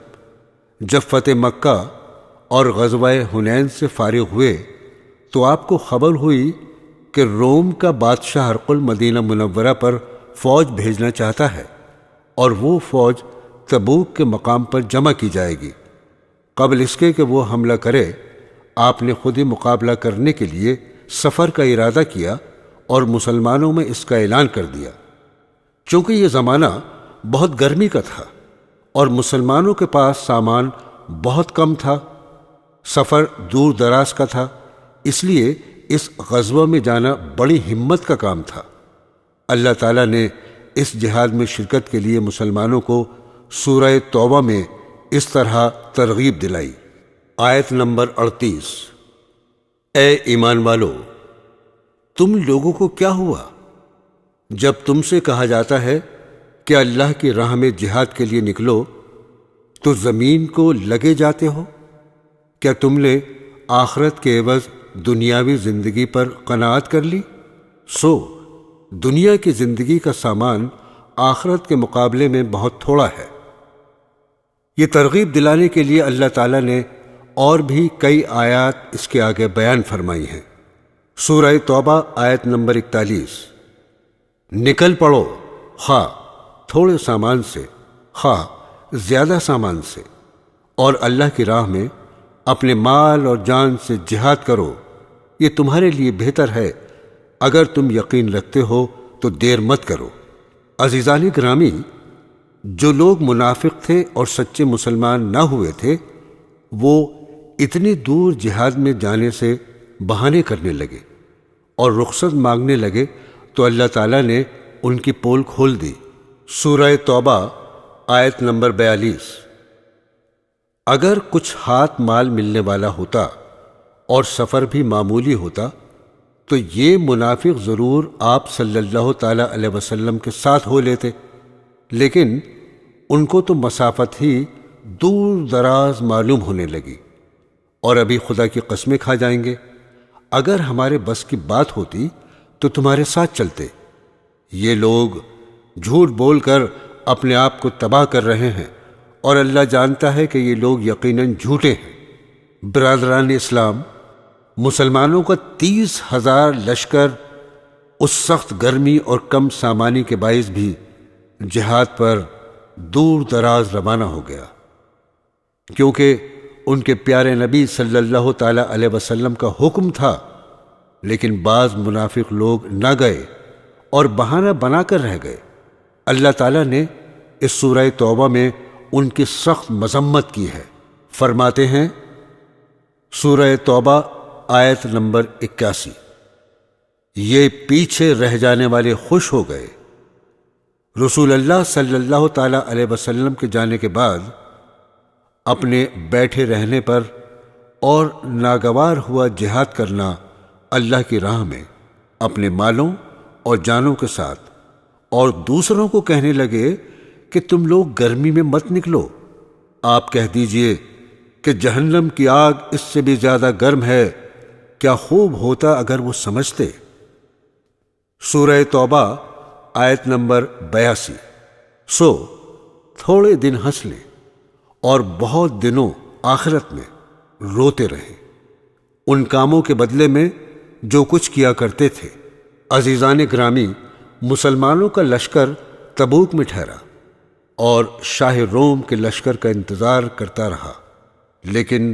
جب فتح مکہ اور غزوہ حنین سے فارغ ہوئے تو آپ کو خبر ہوئی کہ روم کا بادشاہ ہرقل مدینہ منورہ پر فوج بھیجنا چاہتا ہے، اور وہ فوج تبوک کے مقام پر جمع کی جائے گی۔ قبل اس کے کہ وہ حملہ کرے، آپ نے خود ہی مقابلہ کرنے کے لیے سفر کا ارادہ کیا اور مسلمانوں میں اس کا اعلان کر دیا۔ چونکہ یہ زمانہ بہت گرمی کا تھا اور مسلمانوں کے پاس سامان بہت کم تھا، سفر دور دراز کا تھا، اس لیے اس غزوہ میں جانا بڑی ہمت کا کام تھا۔ اللہ تعالیٰ نے اس جہاد میں شرکت کے لیے مسلمانوں کو سورہ توبہ میں اس طرح ترغیب دلائی۔ آیت نمبر 38۔ اے ایمان والو، تم لوگوں کو کیا ہوا جب تم سے کہا جاتا ہے کہ اللہ کی راہ میں جہاد کے لیے نکلو تو زمین کو لگے جاتے ہو؟ کیا تم نے آخرت کے عوض دنیاوی زندگی پر قناعت کر لی؟ سو دنیا کی زندگی کا سامان آخرت کے مقابلے میں بہت تھوڑا ہے۔ یہ ترغیب دلانے کے لیے اللہ تعالیٰ نے اور بھی کئی آیات اس کے آگے بیان فرمائی ہیں۔ سورہ توبہ آیت نمبر 41۔ نکل پڑو، خواہ تھوڑے سامان سے خواہ زیادہ سامان سے، اور اللہ کی راہ میں اپنے مال اور جان سے جہاد کرو، یہ تمہارے لیے بہتر ہے اگر تم یقین رکھتے ہو تو دیر مت کرو۔ عزیزان گرامی، جو لوگ منافق تھے اور سچے مسلمان نہ ہوئے تھے وہ اتنی دور جہاد میں جانے سے بہانے کرنے لگے اور رخصت مانگنے لگے تو اللہ تعالیٰ نے ان کی پول کھول دی۔ سورہ توبہ آیت نمبر 42۔ اگر کچھ ہاتھ مال ملنے والا ہوتا اور سفر بھی معمولی ہوتا تو یہ منافق ضرور آپ صلی اللہ تعالیٰ علیہ وسلم کے ساتھ ہو لیتے، لیکن ان کو تو مسافت ہی دور دراز معلوم ہونے لگی اور ابھی خدا کی قسمیں کھا جائیں گے، اگر ہمارے بس کی بات ہوتی تو تمہارے ساتھ چلتے۔ یہ لوگ جھوٹ بول کر اپنے آپ کو تباہ کر رہے ہیں اور اللہ جانتا ہے کہ یہ لوگ یقیناً جھوٹے ہیں۔ برادران اسلام، مسلمانوں کا 30,000 لشکر اس سخت گرمی اور کم سامانی کے باعث بھی جہاد پر دور دراز روانہ ہو گیا، کیونکہ ان کے پیارے نبی صلی اللہ تعالیٰ علیہ وسلم کا حکم تھا، لیکن بعض منافق لوگ نہ گئے اور بہانہ بنا کر رہ گئے۔ اللہ تعالیٰ نے اس سورہ توبہ میں ان کی سخت مذمت کی ہے۔ فرماتے ہیں سورہ توبہ آیت نمبر 81۔ یہ پیچھے رہ جانے والے خوش ہو گئے۔ رسول اللہ صلی اللہ تعالیٰ علیہ وسلم کے جانے کے بعد اپنے بیٹھے رہنے پر اور ناگوار ہوا جہاد کرنا اللہ کی راہ میں اپنے مالوں اور جانوں کے ساتھ، اور دوسروں کو کہنے لگے کہ تم لوگ گرمی میں مت نکلو۔ آپ کہہ دیجئے کہ جہنم کی آگ اس سے بھی زیادہ گرم ہے، کیا خوب ہوتا اگر وہ سمجھتے۔ سورہ توبہ آیت نمبر 82۔ سو تھوڑے دن ہنس لیں اور بہت دنوں آخرت میں روتے رہیں ان کاموں کے بدلے میں جو کچھ کیا کرتے تھے۔ عزیزان گرامی، مسلمانوں کا لشکر تبوک میں ٹھہرا اور شاہ روم کے لشکر کا انتظار کرتا رہا، لیکن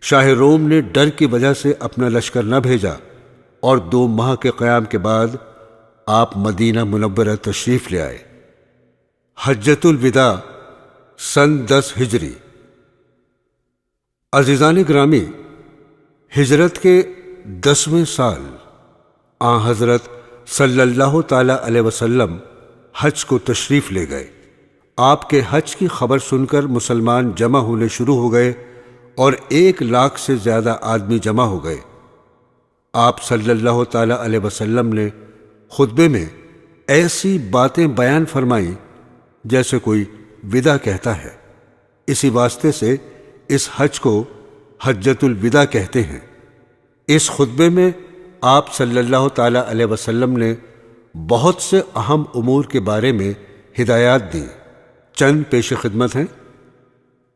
شاہ روم نے ڈر کی وجہ سے اپنا لشکر نہ بھیجا، اور 2 ماہ کے قیام کے بعد آپ مدینہ منورہ تشریف لے آئے۔ حجۃ الوداع سن 10 ہجری۔ عزیزان گرامی، ہجرت کے 10ویں سال آن حضرت صلی اللہ تعالی علیہ وسلم حج کو تشریف لے گئے۔ آپ کے حج کی خبر سن کر مسلمان جمع ہونے شروع ہو گئے اور 1 لاکھ سے زیادہ آدمی جمع ہو گئے۔ آپ صلی اللہ تعالی علیہ وسلم نے خطبے میں ایسی باتیں بیان فرمائیں جیسے کوئی وداع کہتا ہے۔ اسی واسطے سے اس حج کو حجۃ الوداع کہتے ہیں۔ اس خطبے میں آپ صلی اللہ تعالی علیہ وسلم نے بہت سے اہم امور کے بارے میں ہدایات دی۔ چند پیش خدمت ہیں۔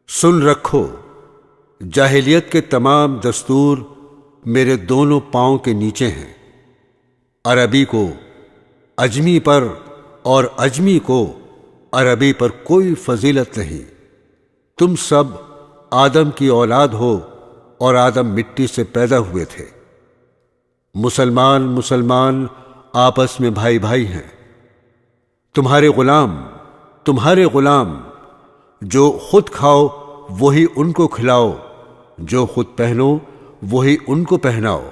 سن رکھو، جاہلیت کے تمام دستور میرے دونوں پاؤں کے نیچے ہیں۔ عربی کو اجمی پر اور اجمی کو عربی پر کوئی فضیلت نہیں۔ تم سب آدم کی اولاد ہو اور آدم مٹی سے پیدا ہوئے تھے۔ مسلمان آپس میں بھائی بھائی ہیں۔ تمہارے غلام تمہارے غلام جو خود کھاؤ وہی ان کو کھلاؤ، جو خود پہنو وہی ان کو پہناؤ۔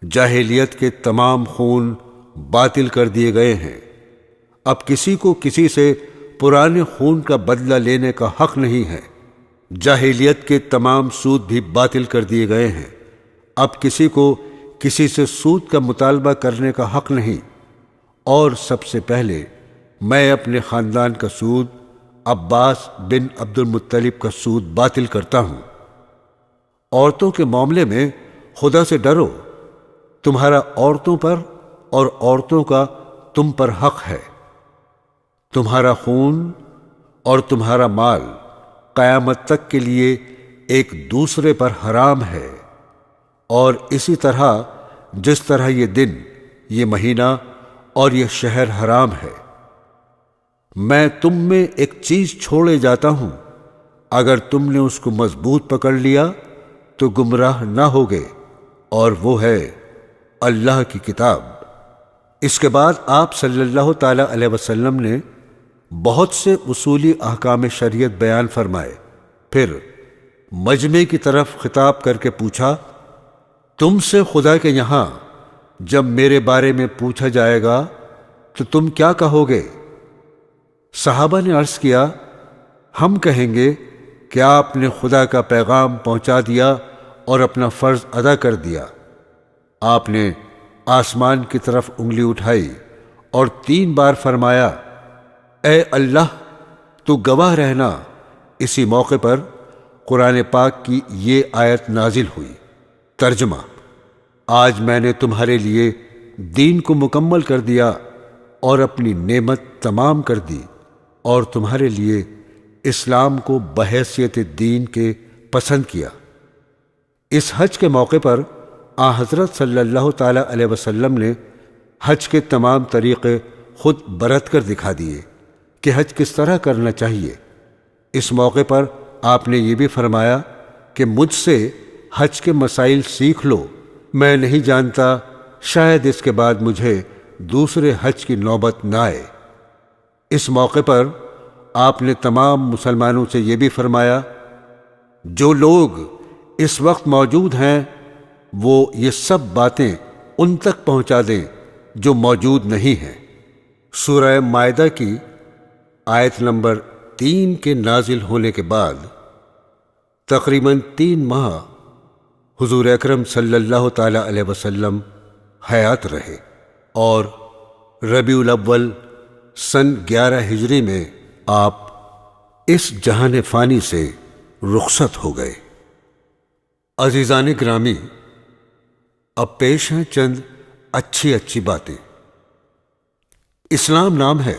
جاہلیت کے تمام خون باطل کر دیے گئے ہیں، اب کسی کو کسی سے پرانے خون کا بدلہ لینے کا حق نہیں ہے۔ جاہلیت کے تمام سود بھی باطل کر دیے گئے ہیں، اب کسی کو کسی سے سود کا مطالبہ کرنے کا حق نہیں۔ اور سب سے پہلے میں اپنے خاندان کا سود، عباس بن عبد المطلب کا سود باطل کرتا ہوں۔ عورتوں کے معاملے میں خدا سے ڈرو، تمہارا عورتوں پر اور عورتوں کا تم پر حق ہے۔ تمہارا خون اور تمہارا مال قیامت تک کے لیے ایک دوسرے پر حرام ہے، اور اسی طرح جس طرح یہ دن، یہ مہینہ اور یہ شہر حرام ہے۔ میں تم میں ایک چیز چھوڑے جاتا ہوں، اگر تم نے اس کو مضبوط پکڑ لیا تو گمراہ نہ ہوگے، اور وہ ہے اللہ کی کتاب۔ اس کے بعد آپ صلی اللہ تعالی علیہ وسلم نے بہت سے اصولی احکام شریعت بیان فرمائے، پھر مجمع کی طرف خطاب کر کے پوچھا، تم سے خدا کے یہاں جب میرے بارے میں پوچھا جائے گا تو تم کیا کہو گے؟ صحابہ نے عرض کیا، ہم کہیں گے کہ آپ نے خدا کا پیغام پہنچا دیا اور اپنا فرض ادا کر دیا۔ آپ نے آسمان کی طرف انگلی اٹھائی اور 3 بار فرمایا، اے اللہ تو گواہ رہنا۔ اسی موقع پر قرآن پاک کی یہ آیت نازل ہوئی۔ ترجمہ: آج میں نے تمہارے لیے دین کو مکمل کر دیا اور اپنی نعمت تمام کر دی، اور تمہارے لیے اسلام کو بحیثیت دین کے پسند کیا۔ اس حج کے موقع پر حضرت صلی اللہ تعالی علیہ وسلم نے حج کے تمام طریقے خود برت کر دکھا دیے کہ حج کس طرح کرنا چاہیے۔ اس موقع پر آپ نے یہ بھی فرمایا کہ مجھ سے حج کے مسائل سیکھ لو، میں نہیں جانتا شاید اس کے بعد مجھے دوسرے حج کی نوبت نہ آئے۔ اس موقع پر آپ نے تمام مسلمانوں سے یہ بھی فرمایا، جو لوگ اس وقت موجود ہیں وہ یہ سب باتیں ان تک پہنچا دیں جو موجود نہیں ہیں۔ سورہ مائدہ کی آیت نمبر 3 کے نازل ہونے کے بعد تقریباً 3 ماہ حضور اکرم صلی اللہ تعالی علیہ وسلم حیات رہے، اور ربیع الاول سن 11 ہجری میں آپ اس جہان فانی سے رخصت ہو گئے۔ عزیزان گرامی، اب پیش ہیں چند اچھی باتیں۔ اسلام نام ہے،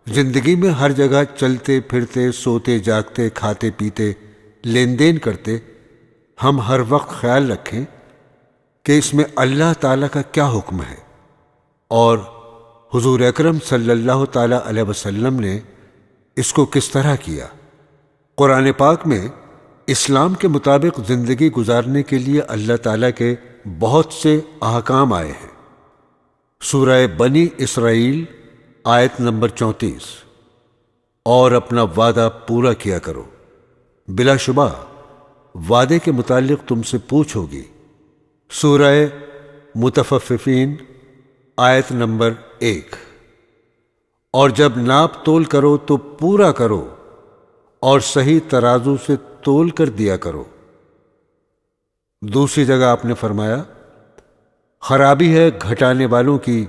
زندگی میں ہر جگہ چلتے پھرتے، سوتے جاگتے، کھاتے پیتے، لین دین کرتے ہم ہر وقت خیال رکھیں کہ اس میں اللہ تعالیٰ کا کیا حکم ہے، اور حضور اکرم صلی اللہ تعالی علیہ وسلم نے اس کو کس طرح کیا۔ قرآن پاک میں اسلام کے مطابق زندگی گزارنے کے لیے اللہ تعالیٰ کے بہت سے احکام آئے ہیں۔ سورہ بنی اسرائیل آیت نمبر 34، اور اپنا وعدہ پورا کیا کرو، بلا شبہ وعدے کے متعلق تم سے پوچھ ہوگی۔ سورہ متفففین آیت نمبر 1، اور جب ناپ تول کرو تو پورا کرو، اور صحیح ترازو سے تول کر دیا کرو۔ دوسری جگہ آپ نے فرمایا، خرابی ہے گھٹانے والوں کی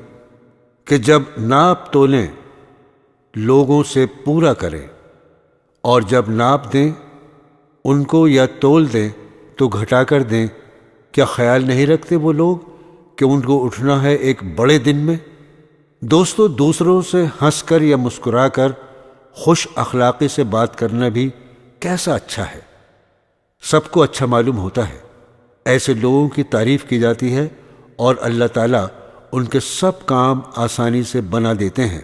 کہ جب ناپ تولیں لوگوں سے پورا کریں، اور جب ناپ دیں ان کو یا تول دیں تو گھٹا کر دیں۔ کیا خیال نہیں رکھتے وہ لوگ کہ ان کو اٹھنا ہے ایک بڑے دن میں؟ دوستو، دوسروں سے ہنس کر یا مسکرا کر خوش اخلاقی سے بات کرنا بھی کیسا اچھا ہے، سب کو اچھا معلوم ہوتا ہے۔ ایسے لوگوں کی تعریف کی جاتی ہے اور اللہ تعالیٰ ان کے سب کام آسانی سے بنا دیتے ہیں۔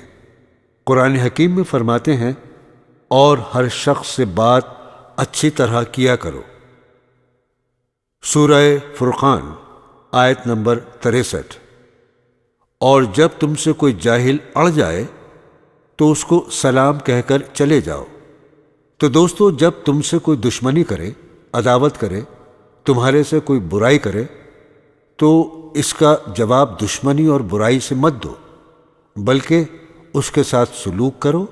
قرآن حکیم میں فرماتے ہیں، اور ہر شخص سے بات اچھی طرح کیا کرو۔ سورہ فرقان آیت نمبر 63، اور جب تم سے کوئی جاہل اڑ جائے تو اس کو سلام کہہ کر چلے جاؤ۔ تو دوستو، جب تم سے کوئی دشمنی کرے، عداوت کرے، تمہارے سے کوئی برائی کرے، تو اس کا جواب دشمنی اور برائی سے مت دو، بلکہ اس کے ساتھ سلوک کرو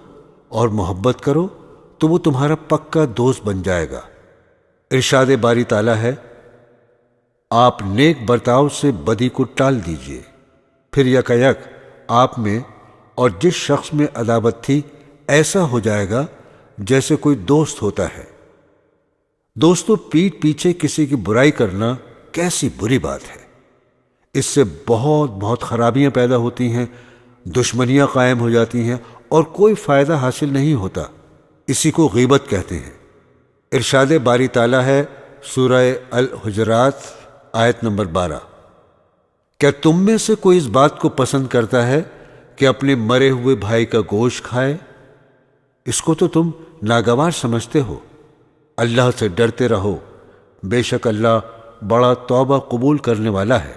اور محبت کرو، تو وہ تمہارا پکا دوست بن جائے گا۔ ارشاد باری تعالیٰ ہے، آپ نیک برتاؤ سے بدی کو ٹال دیجئے، پھر یکایک آپ میں اور جس شخص میں عداوت تھی ایسا ہو جائے گا جیسے کوئی دوست ہوتا ہے۔ دوستو، پیٹھ پیچھے کسی کی برائی کرنا کیسی بری بات ہے۔ اس سے بہت بہت خرابیاں پیدا ہوتی ہیں، دشمنیاں قائم ہو جاتی ہیں اور کوئی فائدہ حاصل نہیں ہوتا۔ اسی کو غیبت کہتے ہیں۔ ارشاد باری تعالیٰ ہے سورہ الحجرات آیت نمبر 12، کیا تم میں سے کوئی اس بات کو پسند کرتا ہے کہ اپنے مرے ہوئے بھائی کا گوشت کھائے؟ اس کو تو تم ناگوار سمجھتے ہو۔ اللہ سے ڈرتے رہو، بے شک اللہ بڑا توبہ قبول کرنے والا ہے۔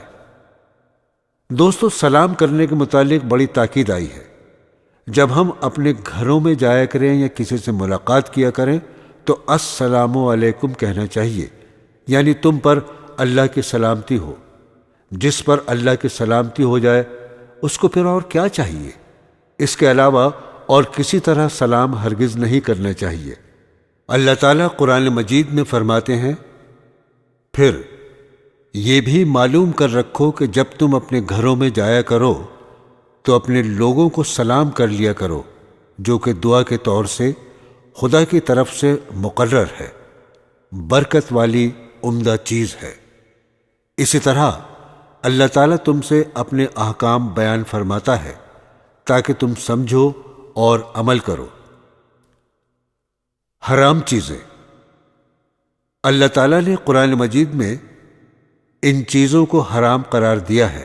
دوستو، سلام کرنے کے متعلق بڑی تاکید آئی ہے۔ جب ہم اپنے گھروں میں جایا کریں یا کسی سے ملاقات کیا کریں تو السلام علیکم کہنا چاہیے، یعنی تم پر اللہ کی سلامتی ہو۔ جس پر اللہ کی سلامتی ہو جائے اس کو پھر اور کیا چاہیے؟ اس کے علاوہ اور کسی طرح سلام ہرگز نہیں کرنا چاہیے۔ اللہ تعالیٰ قرآن مجید میں فرماتے ہیں، پھر یہ بھی معلوم کر رکھو کہ جب تم اپنے گھروں میں جایا کرو تو اپنے لوگوں کو سلام کر لیا کرو، جو کہ دعا کے طور سے خدا کی طرف سے مقرر ہے، برکت والی عمدہ چیز ہے۔ اسی طرح اللہ تعالیٰ تم سے اپنے احکام بیان فرماتا ہے تاکہ تم سمجھو اور عمل کرو۔ حرام چیزیں، اللہ تعالیٰ نے قرآن مجید میں ان چیزوں کو حرام قرار دیا ہے۔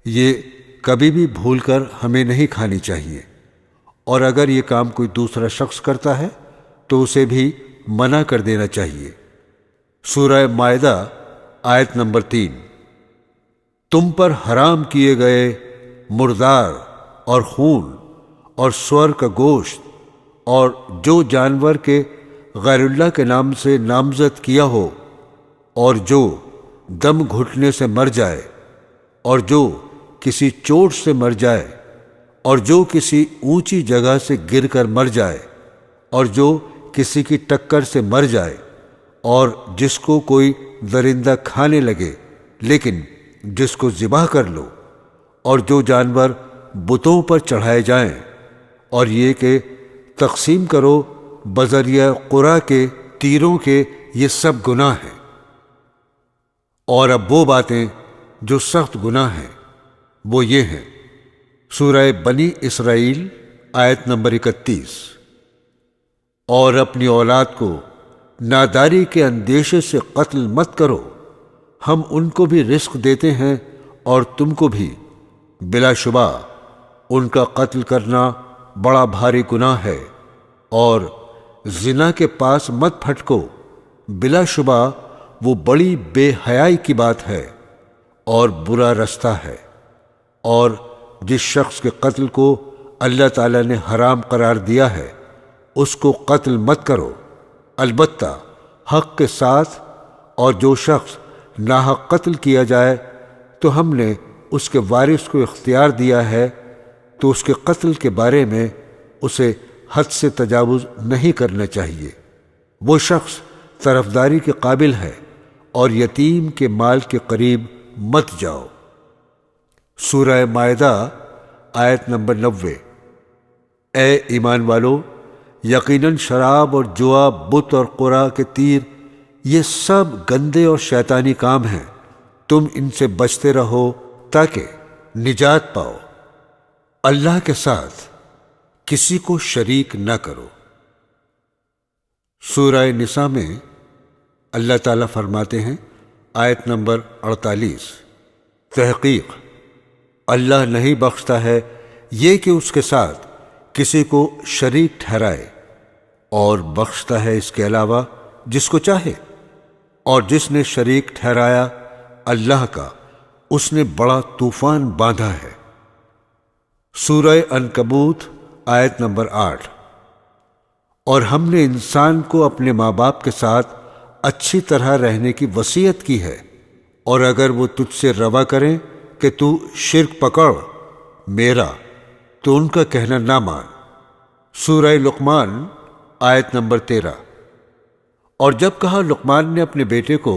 یہ کبھی بھی بھول کر ہمیں نہیں کھانی چاہیے، اور اگر یہ کام کوئی دوسرا شخص کرتا ہے تو اسے بھی منع کر دینا چاہیے۔ سورہ مائدہ آیت نمبر 3، تم پر حرام کیے گئے مردار اور خون اور سور کا گوشت اور جو جانور کے غیر اللہ کے نام سے نامزد کیا ہو، اور جو دم گھٹنے سے مر جائے، اور جو کسی چوٹ سے مر جائے، اور جو کسی اونچی جگہ سے گر کر مر جائے، اور جو کسی کی ٹکر سے مر جائے، اور جس کو کوئی درندہ کھانے لگے لیکن جس کو ذبح کر لو، اور جو جانور بتوں پر چڑھائے جائیں، اور یہ کہ تقسیم کرو بذریعہ قرا کے تیروں کے، یہ سب گناہ ہیں۔ اور اب وہ باتیں جو سخت گناہ ہیں وہ یہ ہیں۔ سورہ بنی اسرائیل آیت نمبر 31، اور اپنی اولاد کو ناداری کے اندیشے سے قتل مت کرو، ہم ان کو بھی رزق دیتے ہیں اور تم کو بھی، بلا شبہ ان کا قتل کرنا بڑا بھاری گناہ ہے، اور زنا کے پاس مت پھٹکو، بلا شبہ وہ بڑی بے حیائی کی بات ہے اور برا رستہ ہے۔ اور جس شخص کے قتل کو اللہ تعالیٰ نے حرام قرار دیا ہے اس کو قتل مت کرو، البتہ حق کے ساتھ، اور جو شخص ناحق قتل کیا جائے تو ہم نے اس کے وارث کو اختیار دیا ہے، تو اس کے قتل کے بارے میں اسے حد سے تجاوز نہیں کرنا چاہیے۔ وہ شخص طرفداری کے قابل ہے، اور یتیم کے مال کے قریب مت جاؤ۔ سورہ مائدہ آیت نمبر 90، اے ایمان والو، یقیناً شراب اور جوا، بت اور قرا کے تیر، یہ سب گندے اور شیطانی کام ہیں، تم ان سے بچتے رہو تاکہ نجات پاؤ۔ اللہ کے ساتھ کسی کو شریک نہ کرو۔ سورہ نساء میں اللہ تعالیٰ فرماتے ہیں آیت نمبر 48، تحقیق اللہ نہیں بخشتا ہے یہ کہ اس کے ساتھ کسی کو شریک ٹھہرائے، اور بخشتا ہے اس کے علاوہ جس کو چاہے، اور جس نے شریک ٹھہرایا اللہ کا اس نے بڑا طوفان باندھا ہے۔ سورہ عنکبوت آیت نمبر 8۔ اور ہم نے انسان کو اپنے ماں باپ کے ساتھ اچھی طرح رہنے کی وصیت کی ہے، اور اگر وہ تجھ سے روا کریں کہ تو شرک پکڑ میرا تو ان کا کہنا نہ مان۔ سورہ لقمان آیت نمبر 13۔ اور جب کہا لقمان نے اپنے بیٹے کو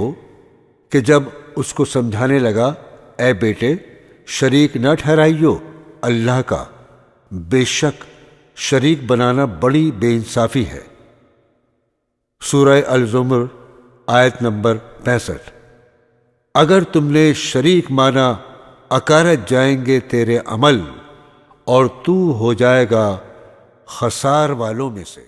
کہ جب اس کو سمجھانے لگا، اے بیٹے شریک نہ ٹھہرائیو اللہ کا، بے شک شریک بنانا بڑی بے انصافی ہے۔ سورہ الزمر آیت نمبر 65۔ اگر تم نے شریک مانا اکارت جائیں گے تیرے عمل، اور تو ہو جائے گا خسار والوں میں سے۔